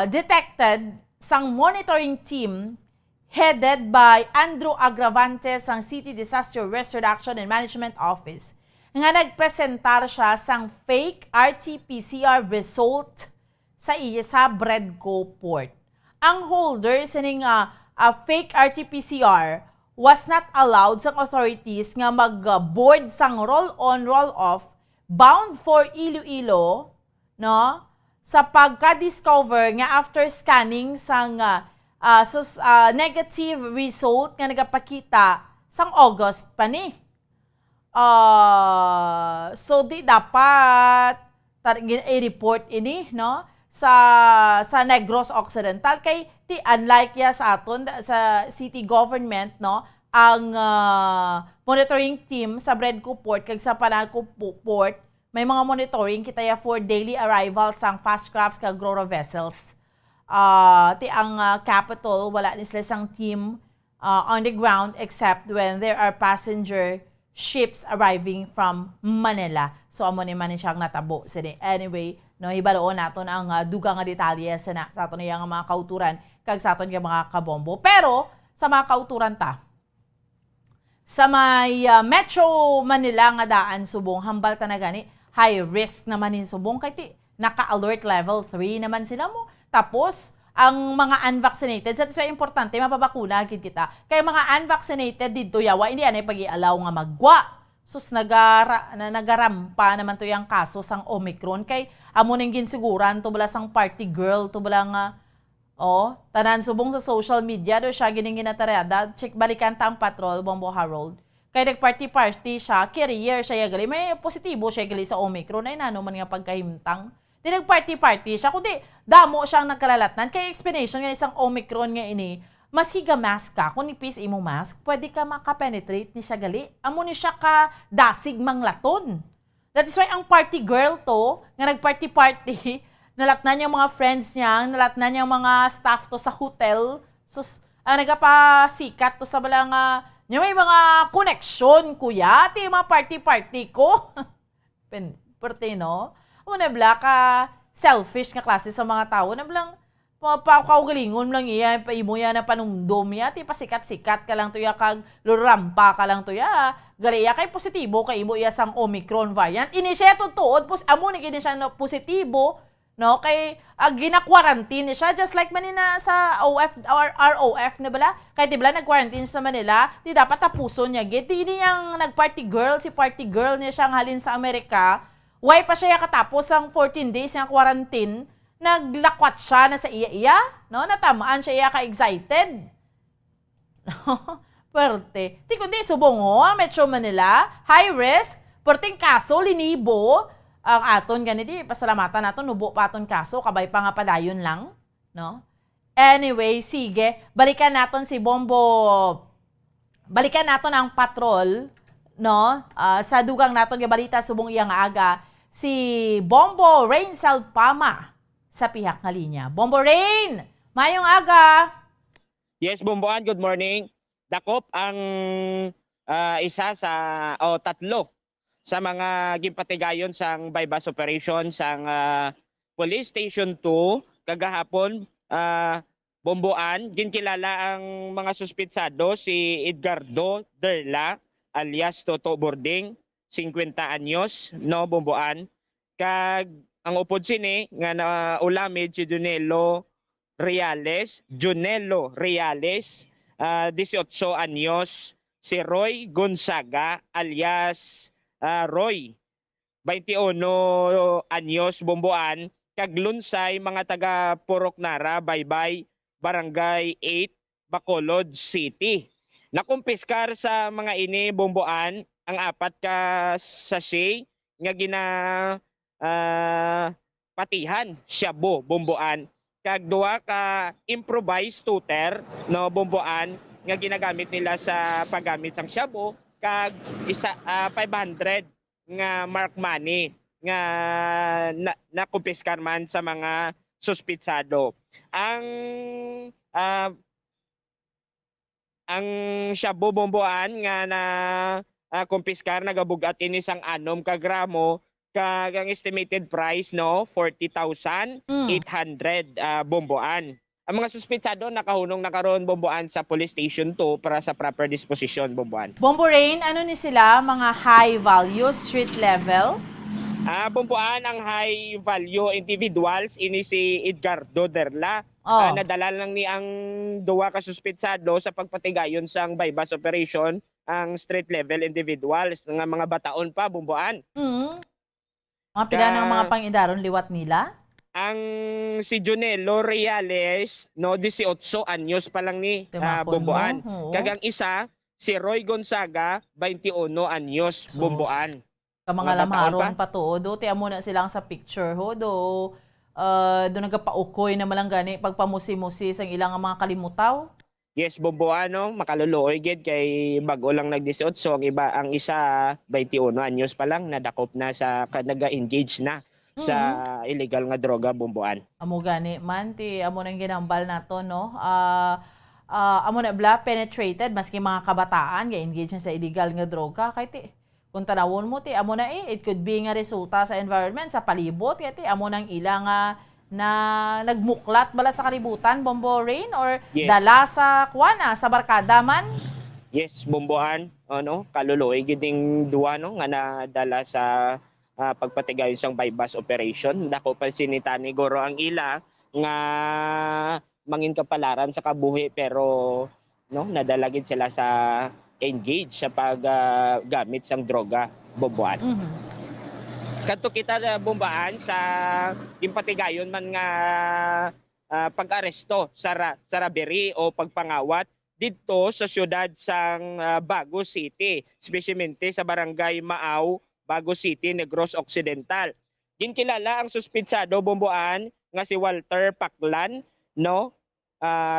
Detected sang monitoring team headed by Andrew Agravantes sang City Disaster Risk Reduction and Management Office nga nagpresentar siya sang fake RT-PCR result sa Bredco Port. Ang holder sining fake RT-PCR was not allowed sang authorities nga mag-board sang roll-on, roll-off bound for Iloilo, no? Sa pagka-discover nga after scanning sang negative result nga nagapakita sang August pa ni. So di dapat i-report ini, no? Sa Negros Occidental kay ti unlike ya sa aton sa city government, no? Ang monitoring team sa Bredco Port kag sa Panalco Port may mga monitoring kita ya for daily arrivals sang fast crafts kag ro-ro vessels. Ti ang capital wala ni sila sang team on the ground except when there are passenger ships arriving from Manila. So amo ni man siyang natabo sini. Anyway, no ibaloon naton ang dugang nga detalye sa aton nga mga kauturan kag sa aton nga mga kabombo. Pero sa mga kauturan ta sa may Metro Manila nga daan subong hambal ta na gani high risk naman in subong kay ti naka-alert level 3 naman sila mo. Tapos ang mga unvaccinated, sa so importante, mapabakuna agad kita. Kaya mga unvaccinated dito, yawa, hindi yan ay pag-ialaw nga magwa. Sus, nagarampa naman to yung kaso sang Omicron. Kay amo ning ginsiguran, to bala sang party girl, to bala nga, tanan subong sa social media, do siya gining ginatarada, check balikan ta ang patrol, Bombo Harold. Kaya nag-party-party siya, carrier siya yagali, may positibo siya yagali sa Omicron, ay nano man nga pagkahimtang. Di nag-party-party siya, kundi damo siyang nagkalalatnan. Kaya explanation nga isang Omicron nga ini, mas higa-mask ka, kung nipis imo mask, pwede ka makapenetrate ni siya gali. Amo ni siya ka dasig mang laton. That is why ang party girl to, nga nag-party-party, nalatnan yung mga friends niya, nalatnan yung mga staff to sa hotel, sus, nagapasikat to sa balang, may mga connection, kuya, ati yung mga party-party ko. Perte, no? Una bla ka selfish nga klase sa mga tao na blang paugalingon lang iya paimo ya na panumdom ya ti pasikat-sikat ka lang to ya kag lurampa ka lang to ya galiya kay positibo kay imo iya sang Omicron variant ini siya tutuod amo ni kini siya no, positibo no kay gina-quarantine siya just like manina sa OF or ROF na bala kay ti bala nag-quarantine sa Manila di dapat tapuson niya gid ini yang nag-party girl si party girl niya siyang halin sa Amerika. Why pa siya katapos ang 14 days ng quarantine, naglakwat siya na sa iya-iya, no? Natamaan siya iya ka-excited. Perte. Di kundi subong Metro Manila, high risk, perting kaso, linibo, ang aton ganiti, pasalamatan naton, nubo pa aton kaso, kabay pa nga padayon lang, no? Anyway, sige, balikan naton si Bombo, balikan naton ang patrol, no? Sa dugang naton nga balita subong iyang aga, si Bombo Rain Salpama sa pihak nga linya. Bombo Rain, mayong aga. Yes, Bomboan, good morning. Dakop ang isa sa tatlo sa mga gimpatigayon sang bypass operation sang Police Station 2 kagahapon. Bomboan, ginkilala ang mga suspitsado si Edgardo Derla alias Toto Bording, 50 anyos, no, Bomboan. Kag ang upod sini nga na ulamid si Junelo Reales, 18 anyos, si Roy Gonzaga alias Roy, 21 anyos, Bomboan. Kag lunsay mga taga Poroknara, Baybay, Barangay 8, Bacolod City. Nakumpiskar sa mga ini, Bomboan, ang 4 ka sachet nga patihan shabu, Bomboan. Kag 2 ka improvised tutor, no, Bomboan, nga ginagamit nila sa paggamit sang shabu. Kag 500 nga mark money nga nakumpiskar man sa mga suspitsado. Ang shabu, Bomboan, nga na kumpiskar nagabugat ini sang 6 ka gramo kag ang estimated price, no, 40,800 Bomboan. Ang mga suspitsado nakahunong na karon Bomboan sa Police Station 2 para sa proper disposition Bomboan. Bombo Rain, ano ni sila? Mga high value, street level? Bomboan ang high value individuals ini si Edgardo Derla. Nadala lang ni ang duwa ka suspitsado sa pagpatigayon sang bypass operation ang street level individuals nga mga bataon pa Bomboan. Mga pila ng mga pangidaron liwat nila? Ang si Junelo Reales, no, 18 anyos pa lang ni Bomboan. Kagang isa, si Roy Gonzaga, 21 anyos, Bomboan. Ka mga lamharong patuod, ti amo na silang sa picture ho, do nagapaukoy na malang gani pagpamusi-musi sang ilang mga kalimutaw. Yes, Bomboan, no, makaluluoy gid kay bago lang nag-18, ang isa 21 anyos pa lang nadakop na sa naga-engage na sa illegal nga droga Bomboan. Amo gani man ti amo nang ginambal nato no. Amo na bla penetrated maski mga kabataan nga engage sa illegal nga droga kay ti kung tanawon mo ti amo na it could be nga resulta sa environment sa palibot kay ti amo nang ilang na nagmuklat bala sa kalibutan Bombo Rain or dala sa kuana sa barkada man. Yes, Bomboan, ano, kaluluoy giding duwa no nga nadala sa pagpatigayon sang bypass operation. Dako pa sinitani goro ang ila nga mangin kapalaran sa kabuhi pero no nadalagid sila sa engage sa paggamit sang droga Bomboan. Kadto kita Bombaan sa impatigayon man nga pag-aresto sa robbery o pagpangawat dito sa siyudad sang Bago City, especialmente sa barangay Maaw, Bago City, Negros Occidental. Ginkilala ang suspitsado Bomboan nga si Walter Paclan, no?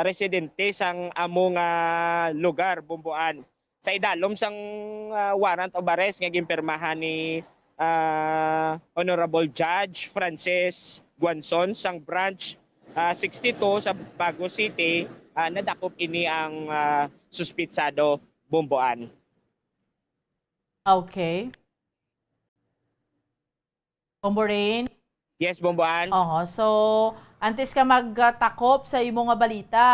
Residente sang amo nga lugar Bomboan. Sa idalom sang warrant of arrest nga gimpirmahan ni Honorable Judge Francis Guanzon sang branch 62 sa Bago City, nadakop ini ang suspitsado Bomboan. Okay. Bombo Rain? Yes, Bomboan. So antes ka magtakop sa imo nga balita,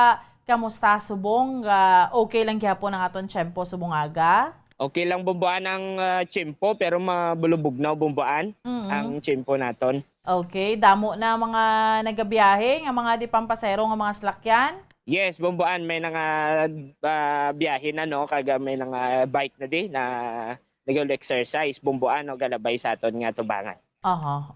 kamusta subong? Okay lang gyapon ang aton tiyempo subong aga? Okay lang Bomboan ang tiyempo pero mabulubugnaw Bomboan ang tiyempo naton. Okay, damo na mga nagabiyahe nga mga di pampasero nga mga salakyan? Yes, Bomboan, may nga biyahe na no, kaga may nga bike na di na nag-exercise Bomboan o galabay sa aton nga tubangan.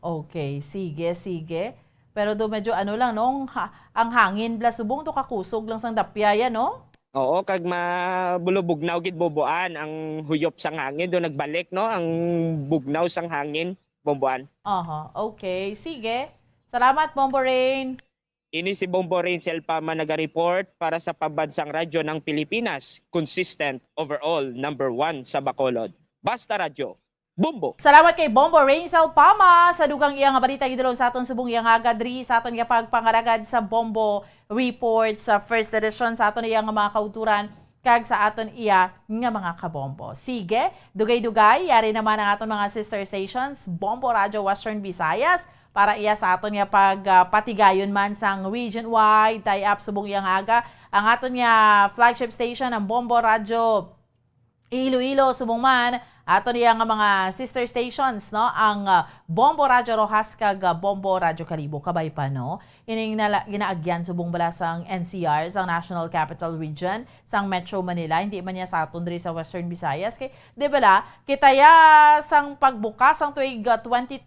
Okay. Sige. Pero do medyo ano lang no, ang hangin bla subong to kakusog lang sang dapyaya no? Oo, kag mabulubugnaw gid Bomboan ang huyop sang hangin do nagbalik no, ang bugnaw sang hangin Bomboan. Okay. Sige. Salamat Bombo Rain. Ini si Bombo Rain Selpama naga-report para sa Pambansang Radyo ng Pilipinas. Consistent overall, #1 sa Bacolod. Basta Radyo. Bombo. Salamat kay Bombo Rain Selpama sa dugang iyang balita gidulong sa aton subong iyang agadri sa aton nga pagpangaragad sa Bombo Report sa first edition sa aton iyang mga kauturan kag sa aton iya nga mga kabombo. Sige, dugay-dugay yari naman ang aton mga sister stations Bombo Radio Western Visayas para iya sa aton nga pagpatigayon man sang region-wide tie-up subong iyang aga ang aton nga flagship station ang Bombo Radio Iloilo subong man aton iya nga mga sister stations no ang Bombo Radio Rojas kag Bombo Radio Calibo kabay pa no ining ginaagyan subong bala sang NCR sang National Capital Region sang Metro Manila hindi man niya sa aton diri sa Western Visayas kay di bala kitaya sang pagbukas sang tuig 2022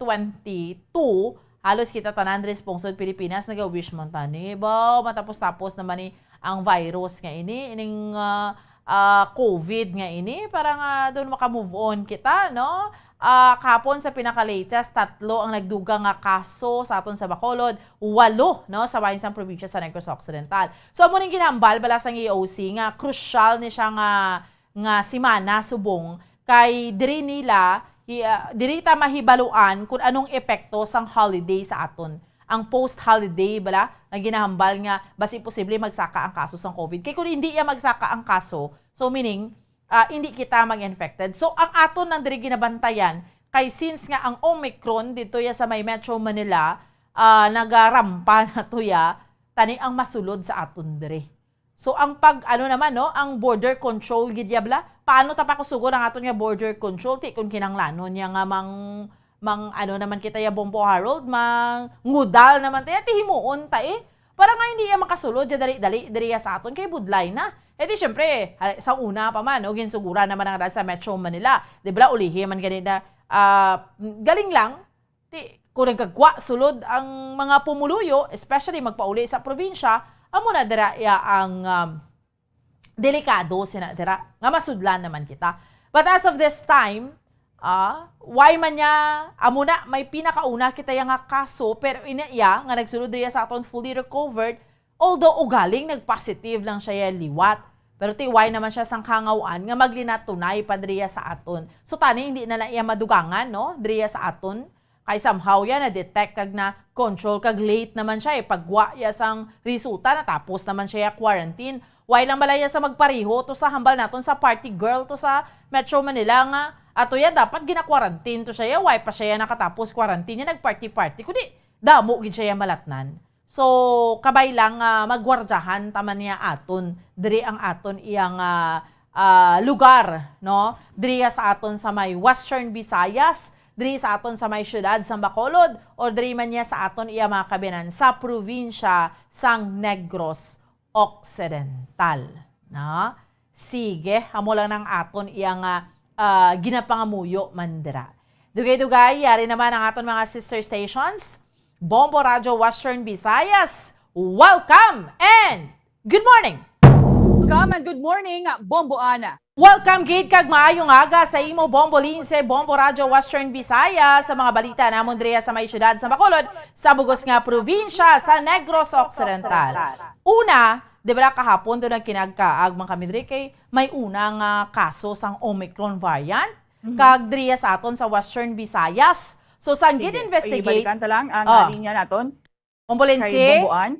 halos kita tanan responsod Pilipinas naga-wish man tani ba matapos-tapos naman ni ang virus nga ining COVID nga ini parang doon maka-move on kita no. Kapon sa pinaka-latest 3 ang nagdugang nga kaso sa aton sa Bacolod, 8 no sa bahin sang probinsya sa Negros Occidental. So amo ning ginambal bala sang EOC nga crucial ni siya nga simana subong kay diri nila diri ta mahibaluan kung anong epekto sang holiday sa aton. Ang post-holiday bala na ginahambal nga basi posible magsaka ang kaso sang COVID. Kay kung hindi magsaka ang kaso, so meaning hindi kita mag-infected. So ang aton nang diri ginabantayan kay since nga ang Omicron dito ya sa may Metro Manila nagarampa na to ya tani ang masulod sa aton dire. So ang ang border control gidyabla, paano ta pakusugod ang aton nga border control ti kun kinanglanon niya nga naman kita ya Bombo Harold, ngudal naman tayo, himuon ta para nga hindi ya makasulod ya dali sa aton kay budlay na. Di syempre, sa una pa man, ginsugura naman ang sa Metro Manila. Di ba, ulihi man ganina, galing lang, kung nagkagwa sulod ang mga pumuluyo, especially magpauli sa probinsya, amo na dira ang delikado sinadira nga masudlan naman kita. But as of this time, why man niya amo na may pinakauna kita yang nga kaso pero iniya nga nagsulod diya sa aton fully recovered, although ugaling nagpositive lang siya liwat. Pero why naman siya sang kangawan nga maglinatunay pa diya sa aton. So tani hindi na iya madugangan no diya sa aton. Kay somehow yan na-detect kag na control kag late naman siya pagwa ya sang resulta na tapos naman siya quarantine. Why lang malaya sa magpariho to sa hambal naton sa party girl to sa Metro Manila nga ato ya dapat gina-quarantine to siya. Why pa siya nakatapos quarantine niya nagparty-party kundi damo gid siya malatnan. So kabay lang magwardyahan taman niya aton diri ang aton iyang lugar no diri sa aton sa may Western Visayas, diri sa aton sa may syudad sa Bacolod o diri man niya sa aton iya mga kabinan sa probinsya sang Negros Occidental. No? Sige, amo lang ng aton iyang ginapangamuyo mandira. Dugay-dugay, yari naman ang aton mga sister stations. Bombo Radio Western Visayas, welcome and good morning! Welcome and good morning, Bombo Ana. Welcome gid kag maayong aga sa imo Bombo Lince, Bombo Radio Western Visayas sa mga balita namon diya sa may syudad sa Bacolod, sa bugos nga probinsya sa Negros Occidental. Una, di ba kahapon doon nagkinagkaag mga kami diri kay may unang kaso sang Omicron variant kag diya sa aton sa Western Visayas. So sang gid-investigate. Ibalikan ta lang ang linya naton. Bombo Lince. Kay Bomboan.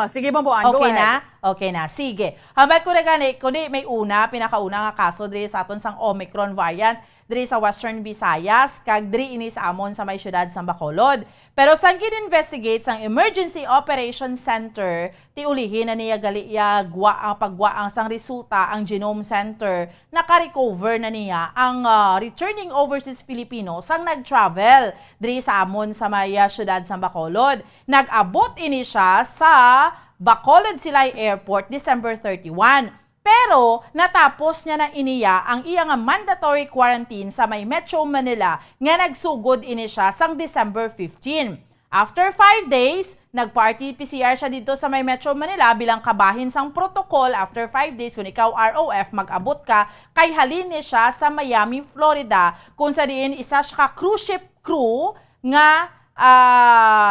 Sige, Bomboan, go ahead. Okay na, sige. Hambal ko na gani, kundi may pinakauna nga kaso diri sa aton sang Omicron variant diri sa Western Visayas, kag diri ini sa amon sa may syudad sa Bacolod. Pero sang gid-investigate sang Emergency Operations Center, ti ulihin na niya gali ang pagwaang sang resulta ang Genome Center, naka-recover na niya ang returning overseas Filipino sang nag-travel diri sa amon sa may syudad sa Bacolod. Nag-abot ini siya sa Bacolod Silay Airport December 31. Pero natapos niya na iniya ang iyang mandatory quarantine sa may Metro Manila nga nagsugod ini siya sang December 15. After 5 days, nag-party PCR siya dito sa may Metro Manila bilang kabahin sang protocol. After 5 days, kung ikaw ROF, mag-abot ka, kay halin ni siya sa Miami, Florida, kung sa diin isa siya cruise ship crew nga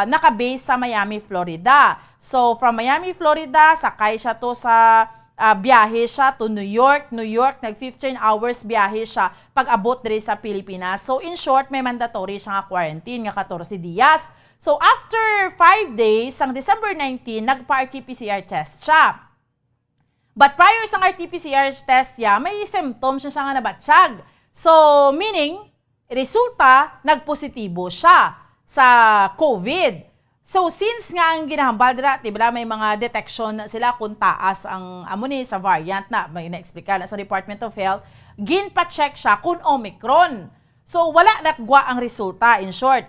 nakabase sa Miami, Florida. So, from Miami, Florida, sakay siya to sa biyahe siya to New York, nag 15 hours biyahe siya pag-abot diri sa Pilipinas. So in short, may mandatory siya nga quarantine nga 14 dias. So after 5 days, sang December 19, nagpa-RT-PCR test siya. But prior sa RT-PCR test niya, may symptoms siya nga nabatsyag. So meaning, resulta, nagpositibo siya sa COVID. So since nga ang ginahambal dira, diba, may mga detection na sila kung taas ang amuni sa variant na may na-explica na sa Department of Health, ginpa-check siya kung Omicron. So wala nagwa ang resulta in short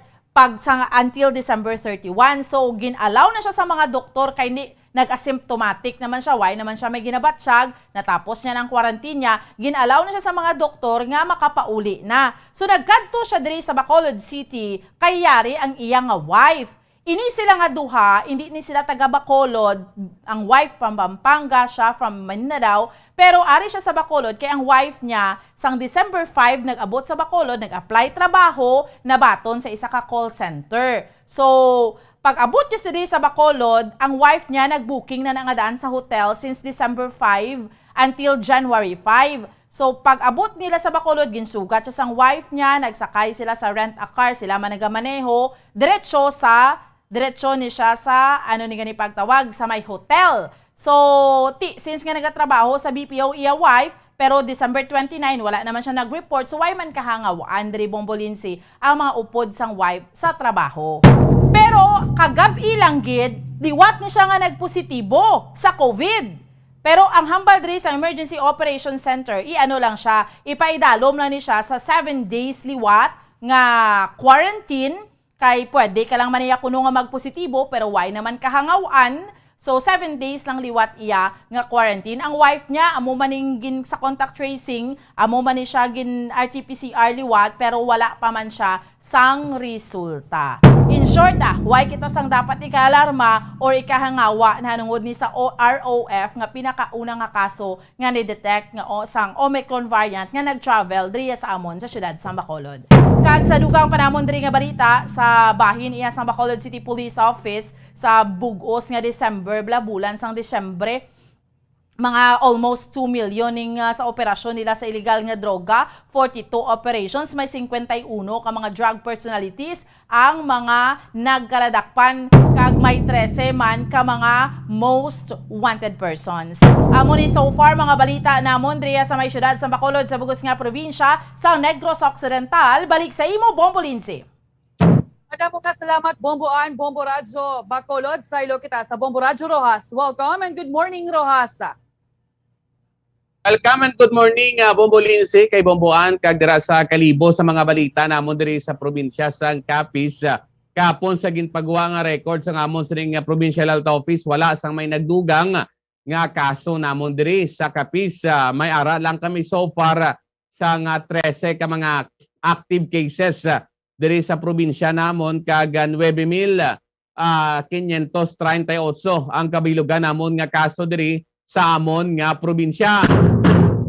until December 31. So gin-allow na siya sa mga doktor kay nag-asymptomatic naman siya, why naman siya may ginabatsyag, natapos niya ng quarantine niya, gin-allow na siya sa mga doktor nga makapauli na. So nagkadto siya diri sa Bacolod City kay yari ang iyang wife. Ini sila nga duha, hindi ni sila taga Bacolod, ang wife from Pampanga, siya from Mindanao, pero ari siya sa Bacolod kay ang wife niya sang December 5 nag-abot sa Bacolod, nag-apply trabaho, nabaton sa isa ka call center. So, pag-abot niya sa Bacolod, ang wife niya nag-booking na nangadaan sa hotel since December 5 until January 5. So, pag-abot nila sa Bacolod, ginsugat siya sang wife niya, nagsakay sila sa rent-a-car, sila man nagamaneho, diretso ni siya sa, ni gani pagtawag, sa may hotel. So, since nga nagatrabaho sa BPO iya wife, Pero December 29, wala naman siya nag-report. So why man kahangaw, Andre Bombolinsi, ang mga upod sang wife sa trabaho. Pero kagabi lang gid, liwat ni siya nga nagpositibo sa COVID. Pero ang hambal diri sa Emergency Operations Center, iano lang siya, ipaidalom lang ni siya sa 7 days liwat nga quarantine, kay pwede ka lang maniya kuno nga magpositibo, pero why naman kahangawan. So, 7 days lang liwat iya nga quarantine. Ang wife niya, amo maning gin sa contact tracing, amo man siya gin RT-PCR liwat, pero wala pa man siya sang resulta. In short, why kita sang dapat ika-alarma or ikahangawa na nungod ni sa ROF nga pinakauna nga kaso nga ni-detect nga sang Omicron variant nga nag-travel diri sa amon sa syudad sa Bacolod. Kag sa dugang panamon diri nga balita sa bahin iya sa Bacolod City Police Office sa bugos nga December, bulan sang Disyembre, mga almost 2 million ning sa operasyon nila sa illegal nga droga, 42 operations, may 51 ka mga drug personalities ang mga nagkaladakpan, kag may 13 man ka mga most wanted persons. Amo ni so far mga balita namon diri sa may syudad sa Bacolod sa bugos nga probinsya sa Negros Occidental. Balik sa imo, Bombolinsi. Madamo ka salamat, Bomboan, Bombo Radyo Bacolod. Sa ilo kita sa Bombo Radyo Rojas. Welcome and good morning, Rojas. Welcome and good morning, Bombolinsi, kay Bomboan, kag dira sa Kalibo sa mga balita namon diri sa probinsya sa Capiz. Kapon sa ginpagawa nga record sa amon sa Provincial Health Office, wala sang may nagdugang nga kaso namon diri sa Capiz. May ara lang kami so far sa 13 ka mga active cases diri sa probinsya namon, kag 9,538 ang kabilugan namon nga kaso diri sa amon nga probinsya.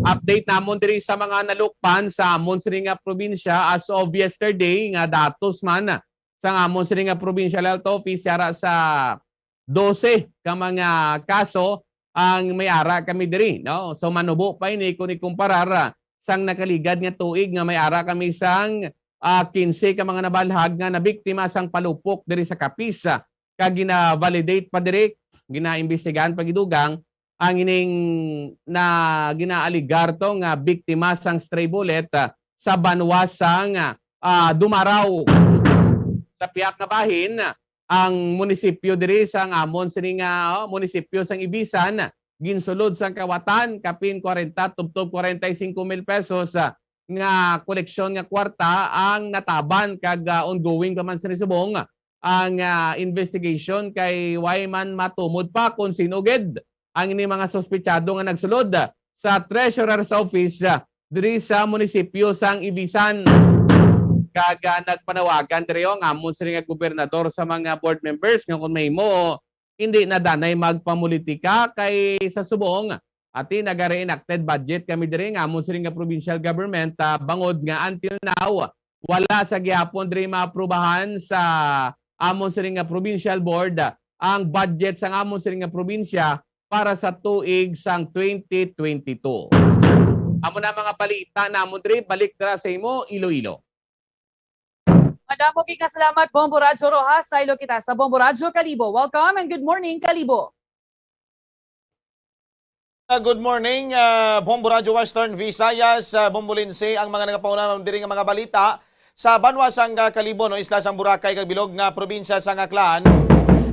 Update namon diri sa mga nalukpan sa amon sini nga probinsya as of yesterday nga datos man sa amon sini nga Provincial Health Office ara sa 12 ka mga kaso ang may ara kami diri, no? So manubo pa ini kun ikumparar sang nakaligad nga tuig nga may ara kami sang 15 ka mga nabalhag nga nabiktima sang palupok diri sa Capiz. Kag gina-validate pa diri, gina-imbestigahan pagidugang ang ining na ginaaligar to nga biktima sang stray bullet sa banwa sang Dumaraw. Sa piyak nga bahin, ang munisipyo diri sang amon sini nga munisipyo sang Ibisan ginsulod sang kawatan kapin 40 tubtob 45,000 pesos nga koleksyon nga kwarta ang nataban, kag ongoing pa man sa subong ang investigation kay why man matumod pa kung sino gid ang ini mga sospechado nga nagsulod sa Treasurer's Office diri sa munisipyo sang Ibisan. Kag nagpanawagan diri ang amon sa nga gobernador sa mga board members nga kung may mo hindi na danay magpamulitika kay sa subong ati nagare-enacted budget kami diri nga amon sa nga provincial government bangod nga until now wala sa gihapon diri maaprubahan sa amon sa nga provincial board ang budget sa amon sa nga probinsya para sa tuig sang 2022. Amo na mga balita namon diri, balik dira sa imo Iloilo. Madamo kay kasalamat, Bombo Radyo Rojas. Sa ilo kita sa Bombo Radyo Kalibo. Welcome and good morning, Kalibo. Good morning, Bombo Radyo Western Visayas, Bombolinsi, ang mga nagapauna diri nga mga balita sa banwa sang Kalibo, no, isla sang Boracay kag bilog nga probinsya sang Aklan.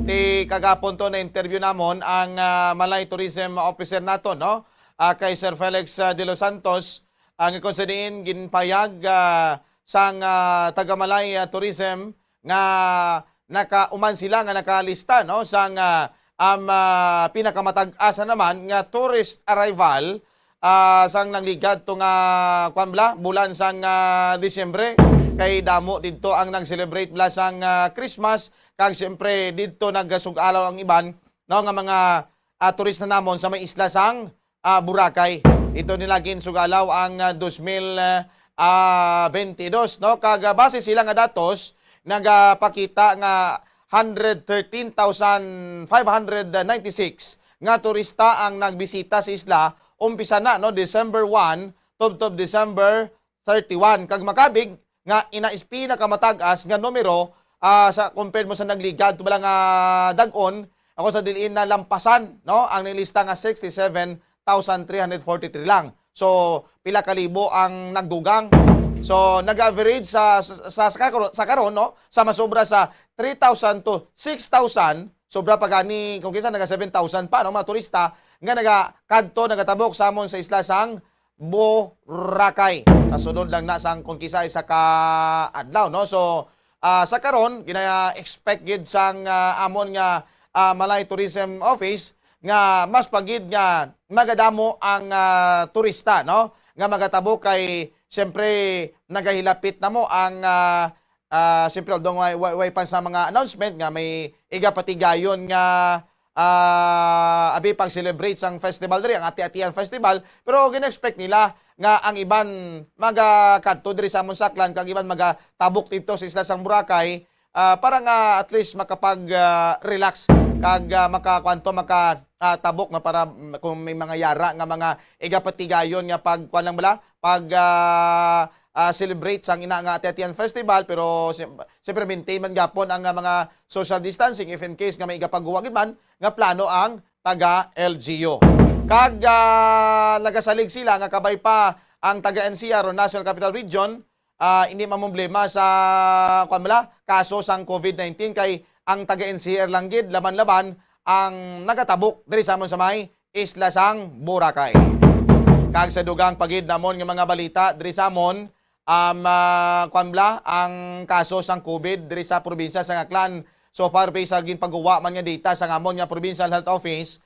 Ti kagapon to na interview namon ang Malay Tourism Officer nato, no, kay Sir Felix de los Santos, ang konsiderin ginpayag sang taga Malay Tourism nga nakauman sila nga nakalista, no, sang pinakamatag-asa naman nga tourist arrival sang nangligad to nga kwambla bulan sang Disyembre, kay damo didto ang nag-celebrate bla sang Christmas, kag siyempre didto nagasug-alaw ang iban, no, nga mga turista namon sa may isla sang Boracay. Ito nila ginsugalaw ang 2022, no, kag base sila nga datos nagapakita nga 113,596 nga turista ang nagbisita sa isla umpisa na, no, December 1 tubtob December 31, kag makabig nga inaispi na kamatag-as nga numero sa compared mo sa nagligad tubalang dag-on ako sa dilin na lampasan, no, ang nilista nga 67,343 lang. So pila ka libo ang nagdugang. So nag-average sa karon no, sa masobra sa 3,000 to 6,000, sobra pa gani kung kinsa naga 7,000 pa no mga turista nga naga nagatabok sa amon sa isla sang Boracay. Sa sunod lang na sang kung kisa isa ka adlaw no. So sa karon gina-expect gid sang amon nga Malay Tourism Office nga mas pagid nga magadamo ang turista no nga magatabok kay siyempre nagahilapit na mo ang siyempre although way pa sa mga announcement nga may igapatigayon nga abi pag celebrate sang festival diri ang Ati-Atian Festival, pero gina-expect nila nga ang iban magakadto diri sa amon saklan kag iban magatabok dito sa isla sang Boracay para nga at least makapag relax kag makatabok nga para kung may mga yara nga mga igapatigayon nga pag kuan lang bala pag celebrate sang ina nga Ati-Atian Festival, pero siyempre maintain man gapon ang mga social distancing if in case nga may igapaghuwag man nga plano ang taga LGU. Kag nagasalig sila nga kabay pa ang taga NCR o National Capital Region, hindi mamumblema sa kaso sang COVID-19 kay ang taga NCR lang gid laban-laban ang nagatabok diri sa amon sa may isla sang Boracay. Kag sa dugang pagid namon nga mga balita diri sa amon ang kaso sang COVID diri sa probinsya sa Aklan. So far based sa ginpagawa man nga data sa amon nga Provincial Health Office,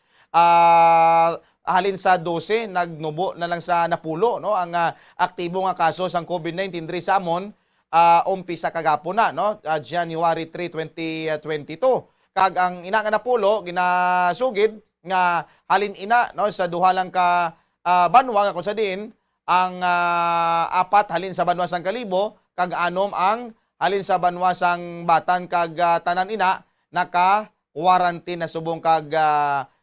halin sa 12 nagnubo na lang sa napulo no ang aktibo nga kaso sang COVID-19 diri sa amon umpisa kagapon na no January 3, 2022. Kag ang ina nga napulo ginasugid nga halin ina no sa duha lang ka banwa nga kung sa diin ang apat halin sa banwa sang Kalibo kag anom ang halin sa banwa sang Batan kag tanan ina naka-quarantine na subong kag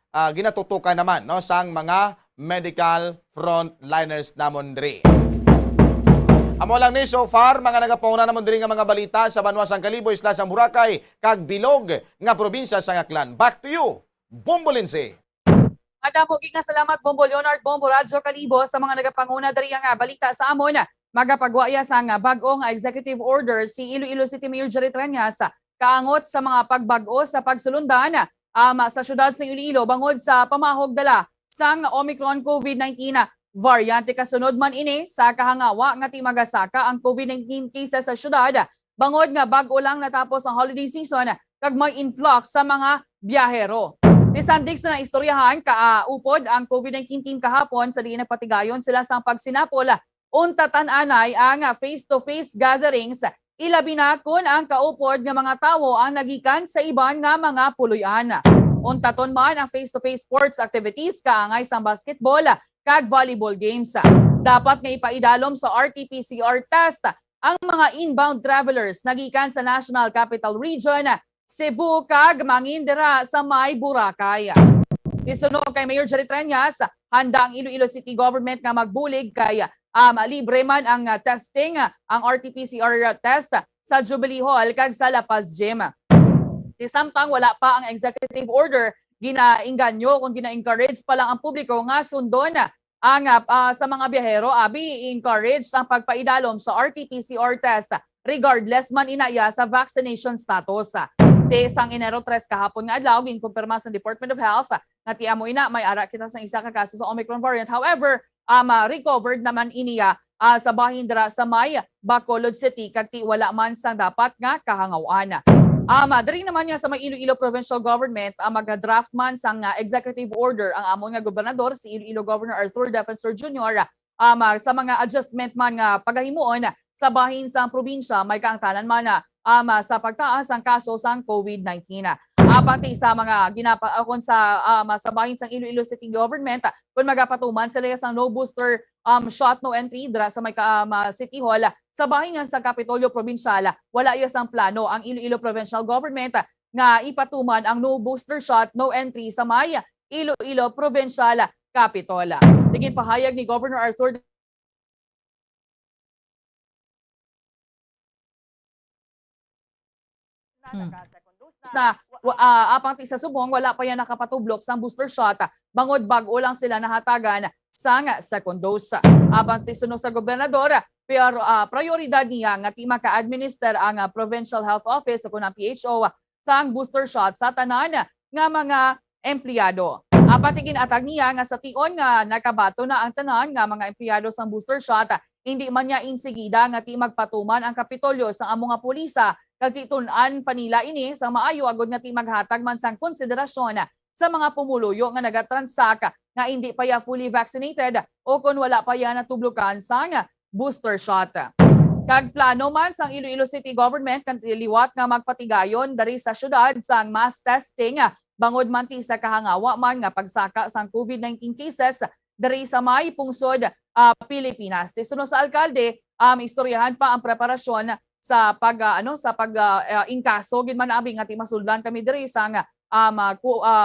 ginatutukan naman no sang mga medical frontliners namon diri. Amo lang ni so far mga nagapunguna namon diri nga mga balita sa banwa sang Kalibo, isla sang Boracay kag bilog nga probinsya sang Aklan. Back to you, Bombo Lindsay. Madamo nga salamat Bombo Leonard, Bombo Radyo Kalibo sa mga nagapanguna diri nga balita sa amon. Magapagwaya sang bag-ong executive order si Iloilo City Mayor Jerry Trias kaangot sa mga pagbag-o sa pagsulundan sa syudad sa Iloilo bangod sa pamahog dala sang Omicron COVID-19 variante. Kasunod man ini sa kahangawa nga timagasaka ang COVID-19 cases sa syudad bangod nga bag-o lang natapos ang holiday season kag may influx sa mga biyahero. Nisandig sa naistoryahan kaupod ang COVID-19 team kahapon sa diin nagpatigayon sila sang pagsinapol untatan anay ang face-to-face gatherings ilabi na kun ang kaupod nga mga tawo ang nagikan sa iban nga mga puloy-an. Untaton man ang face-to-face sports activities kaangay sang basketball kag volleyball games. Dapat nga ipaidalom sa RT-PCR test ang mga inbound travelers nagikan sa National Capital Region, Cebu kag mangindira sa may Boracay. Isunog kay Mayor Jerry Trias, handa ang Iloilo City Government nga magbulig kay libre man ang testing, ang RT-PCR test sa Jubilee Hall kag sa La Paz Gym. Samtang wala pa ang executive order, ginainganyo kung gina-encourage pa lang ang publiko nga sundon ang sa mga biyahero encourage ang pagpaidalom sa RT-PCR test regardless man inaya sa vaccination status. Sang Enero 3 kahapon nga adlaw ginkumpirma sa Department of Health nga tiamo ina may ara kita sa isa ka kaso sa Omicron variant. However, recovered naman iniya sa bahin dira sa may Bacolod City kag ti wala man sang dapat nga kahangawan. Diri naman nga sa may Iloilo Provincial Government mag-draft man sang executive order ang amon nga gobernador si Iloilo Governor Arthur Defensor Jr. Sa mga adjustment man nga pagahimuon sa bahin sang probinsya may kaangtanan man sa pagtaas ang kaso sang COVID-19. Pati sa mga ginapaakon sa bahin sang Iloilo City Government kung magapatuman sila sang no booster shot no entry dra sa may City Hall sa bahin nga sa Kapitolyo Provincial wala iya sang plano ang Iloilo Provincial Government nga ipatuman ang no booster shot no entry sa may Iloilo Provincial Capitol. Tingin pahayag ni Governor Arthur na apang ti sa subong wala pa yan nakapatublok sa booster shot bangod bag-o lang sila nahatagan sang second dose. Abang tisuno sa gobernador, pero prioridad niya nga ti maka-administer ang Provincial Health Office o ng PHO sang booster shot sa tanan nga mga empleyado. Patigin atag niya nga sa tion nga nakabato na ang tanan nga mga empleyado sang booster shot, hindi man niya insigida nga ti magpatuman ang Kapitolyo sa among nga pulisa kag titun-an panila ini sa maayo agod nga ti maghatag man sang konsiderasyon sa mga pumuluyo nga nagatransak nga hindi pa ya fully vaccinated o kung wala pa ya natublukan sang booster shot. Kag plano man sang Iloilo City Government kan liwat nga magpatigayon dari sa syudad sang mass testing bangod man ti sa kahangawa man nga pagsaka sang COVID-19 cases dari sa may pungsod Pilipinas. Tisunod sa alkalde, istoryahan pa ang preparasyon sa inkaso gid man abi nga ti masuldan kami diri sang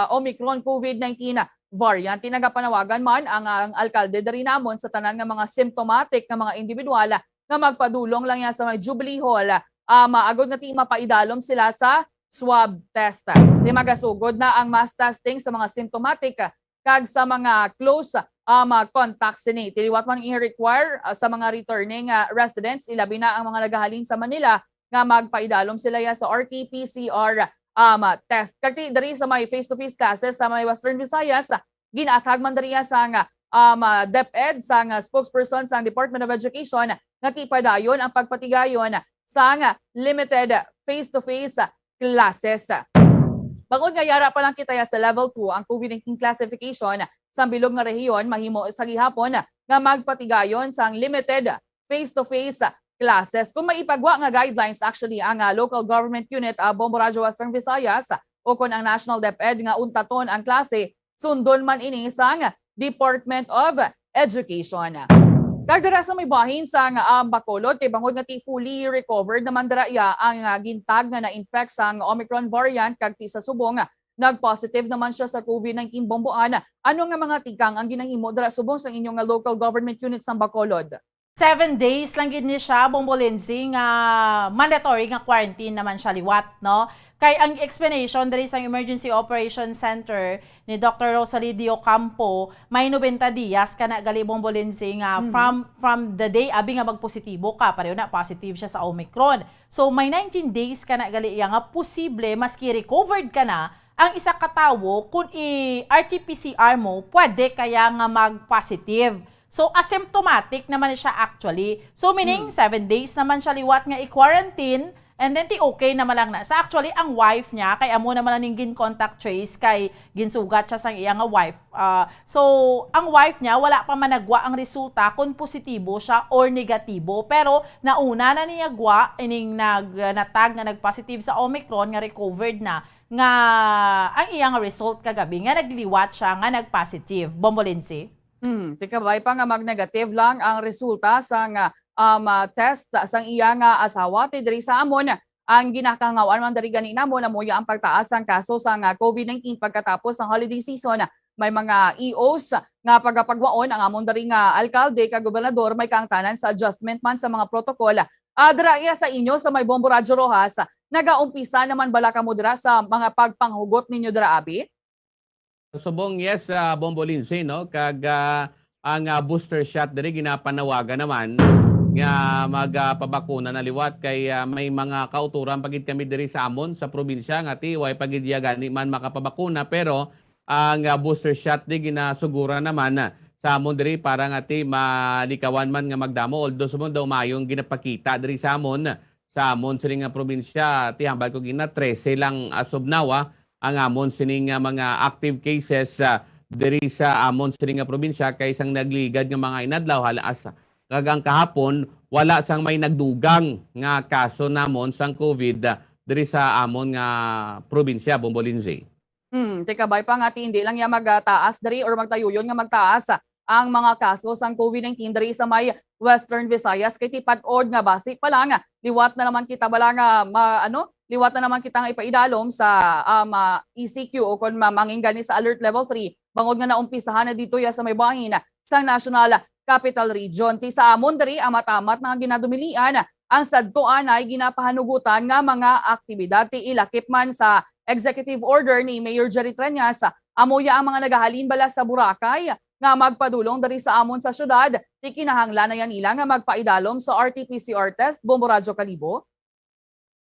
Omicron COVID-19 variant. Tinagapanawagan man ang alkalde dari namon sa tanan nga mga symptomatic nga mga individual nga magpadulong lang yan sa may Jubilee Hall. Maagod nga ti mapaidalom sila sa swab test. Di magasugod na ang mass testing sa mga symptomatic kag sa mga close contacts ni. Tiliwat man i-require sa mga returning residents, ilabi na ang mga nagahalin sa Manila nga magpaidalom sila ya sa RT-PCR test. Kagti dari sa may face-to-face classes sa may Western Visayas, ginatag man dari sang DepEd sang spokesperson sang Department of Education nga tipadayon ang pagpatigayon sang limited face-to-face classes. Bangod nga yara pa lang kita sa level 2 ang COVID-19 classification sa bilog nga rehiyon mahimo sa gihapon nga magpatigayon sang limited face-to-face classes. Kung maipagwa nga guidelines actually ang local government unit Bombo Radio Western Visayas o kung ang National DepEd nga untaton ang klase, sundon man ini sang Department of Education. Kagdara sa may bahin sa Bacolod, kay bangod nga ti fully recovered naman dara iya ang gintag nga na-infect sang Omicron variant kag ti sa subong nag-positive naman siya sa COVID-19 bomboan. Ano nga mga tikang ang ginahimo dara subong sa inyong local government unit sa Bacolod? 7 days lang gid ni siya, Bombo Lindsay, nga mandatory nga quarantine naman siya liwat, no? Kay ang explanation diri sa Emergency Operations Center ni Dr. Rosalie Dio Campo, may 90 dias kana gali Bombo Lindsay nga from the day abi nga magpositibo ka, pareho na positive siya sa Omicron. So may 19 days kana gali iya nga posible maski recovered ka na ang isa ka tawo kung i-RT-PCR mo, pwede kaya nga mag-positive. So, asymptomatic naman siya actually. So, meaning, 7 days naman siya liwat nga i-quarantine and then okay naman lang na. So, actually, ang wife niya, kay amo naman lang yung contact trace, kay ginsugat siya sang iya nga wife. So, ang wife niya, wala pa managwa ang resulta kung positibo siya or negatibo. Pero, nauna na niya gwa, ining natag nga nag-positive sa Omicron, nga recovered na, nga ang iya nga result kagabi, nga nagliwat siya, nga nag-positive. Bombo Lindsay? Tikabay pa nga mag-negative lang ang resulta sa test sang iya nga asawa ti diri sa amon ang ginakahangawan man diri ganina mo na moya ang pagtaas ang kaso sa COVID-19 pagkatapos ng holiday season. May mga EOs nga pagapagwaon ang amon diri nga alkalde kag gobernador may kaangtanan sa adjustment man sa mga protokol. Dira iya sa inyo sa may Bombo Radyo Rojas, nagaumpisa naman bala kamo dira sa mga pagpanghugot ninyo dira abi? Subong yes, Bombo Lindsay, no? Kag ang booster shot diri ginapanawagan naman nga magpabakuna na liwat kay may mga kauturan pagid kami diri sa amon sa probinsya nga ti way pagid gani man makapabakuna pero ang booster shot di ginasugura naman sa amon diri para nga ti malikawan man nga magdamo although sumon daw mayong ginapakita diri sa amon sining nga probinsya ti hambal ko gina 13 lang as of now ang amon sining mga active cases diri sa amon sining nga probinsya kay isang nagligad nga mga inadlaw halaas kagang kahapon wala sang may nagdugang nga kaso namon sang COVID diri sa amon nga probinsya Bombo Lindsay. Tikabay pa nga hindi lang ya magtaas diri or magtayuyon nga magtaas ang mga kaso sang COVID-19 diri sa may Western Visayas kay tipad-od nga basi pa lang liwat na naman kita bala nga liwat na naman kita nga ipaidalom sa ECQ o kung mamangin gani sa Alert Level 3 bangod nga naumpisahan na dito ya sa may bahin sa National Capital Region. Ti sa amon diri amatamat nga ginadumilian ang sadtuan ay ginapahanugutan nga mga aktibidad ti ilakip man sa executive order ni Mayor Jerry Treñas amoya ang mga nagahalin bala sa Boracay nga magpadulong dari sa amon sa syudad. Di kinahanglan na yan nila nga magpaidalom sa RT-PCR test. Bombo Radyo Kalibo.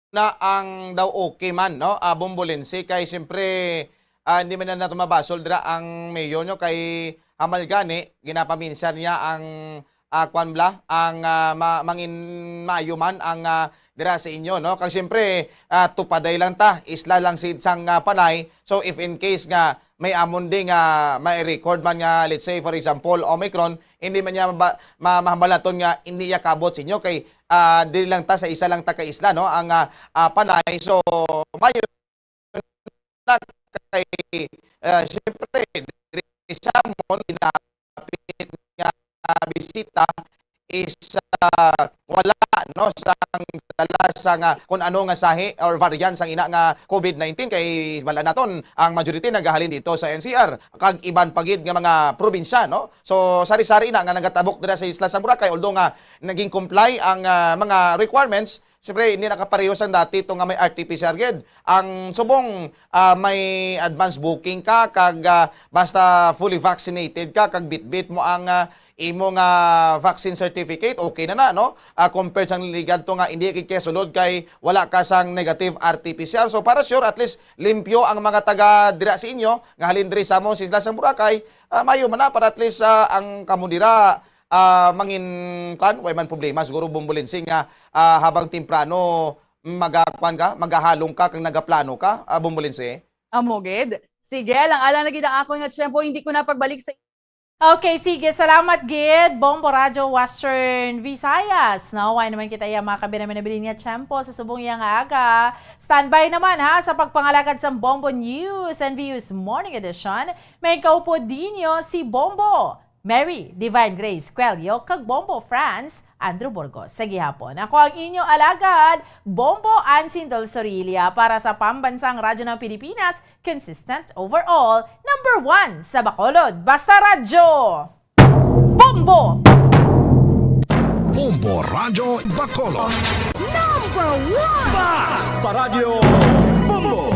Na ang daw okay man, no? Bombolense, kay siyempre hindi man na nato mabasol dira ang mayo nyo kay Amalgani, ginapaminsan niya ang mangin mayo man ang dira sa inyo, no? Kag siyempre tupaday lang ta, isla lang si sang panay. So if in case nga may amon din nga may record man nga, let's say for example Omicron, hindi man niya mahambalaton nga hindi niya kabot sa inyo kay dili lang ta sa isa lang ta ka isla, no? Ang panay. So mayo na kay siyempre isa mo ginapit nga bisita is wala, no, sang dala sang kung ano nga sahi or variant sang ina nga COVID-19 kay wala naton ang majority nagahalin dito sa NCR kag iban pagid nga mga probinsya, no. So sari-sari na nga nagatabok dira sa isla sa Boracay, although nga naging comply ang mga requirements. Siyempre, hindi nakapareho sang dati ito nga may RT-PCR gid. Ang subong may advance booking ka, kag basta fully vaccinated ka, kag bit-bit mo ang imo nga vaccine certificate, okay na, no? Compared sang ligan to nga hindi kay sulod kay wala ka sang negative RT-PCR. So para sure, at least limpyo ang mga taga dira sa inyo, nga halin diri sa mo sa isla sa Boracay, mayo man na para at least ang kamudira mangin kan way man problema siguro Bombolense nga habang temprano magahalong ka kang nagaplano ka Bombolense. Amoged. Sige, lang na gid ang ako nga tiyempo, hindi ko na pagbalik sa Okay, sige. Salamat, Gid. Bombo Radyo Western Visayas. No, why naman kita yung mga kabinaminabilin nga tiyempo sa subong yang aga. Standby naman ha sa pagpangalagad sa Bombo News and Views Morning Edition. May kaupo din nyo si Bombo Mary Divine Grace Quelio, kag Bombo France Andrew Burgos. Sa gihapon, ako ang inyong alagad, Bombo Ansindol Sorilia, para sa Pambansang Radyo ng Pilipinas, consistent overall, #1 sa Bacolod. Basta Radyo! Bombo! Bombo Radyo Bacolod. #1 Basta Radio Bombo!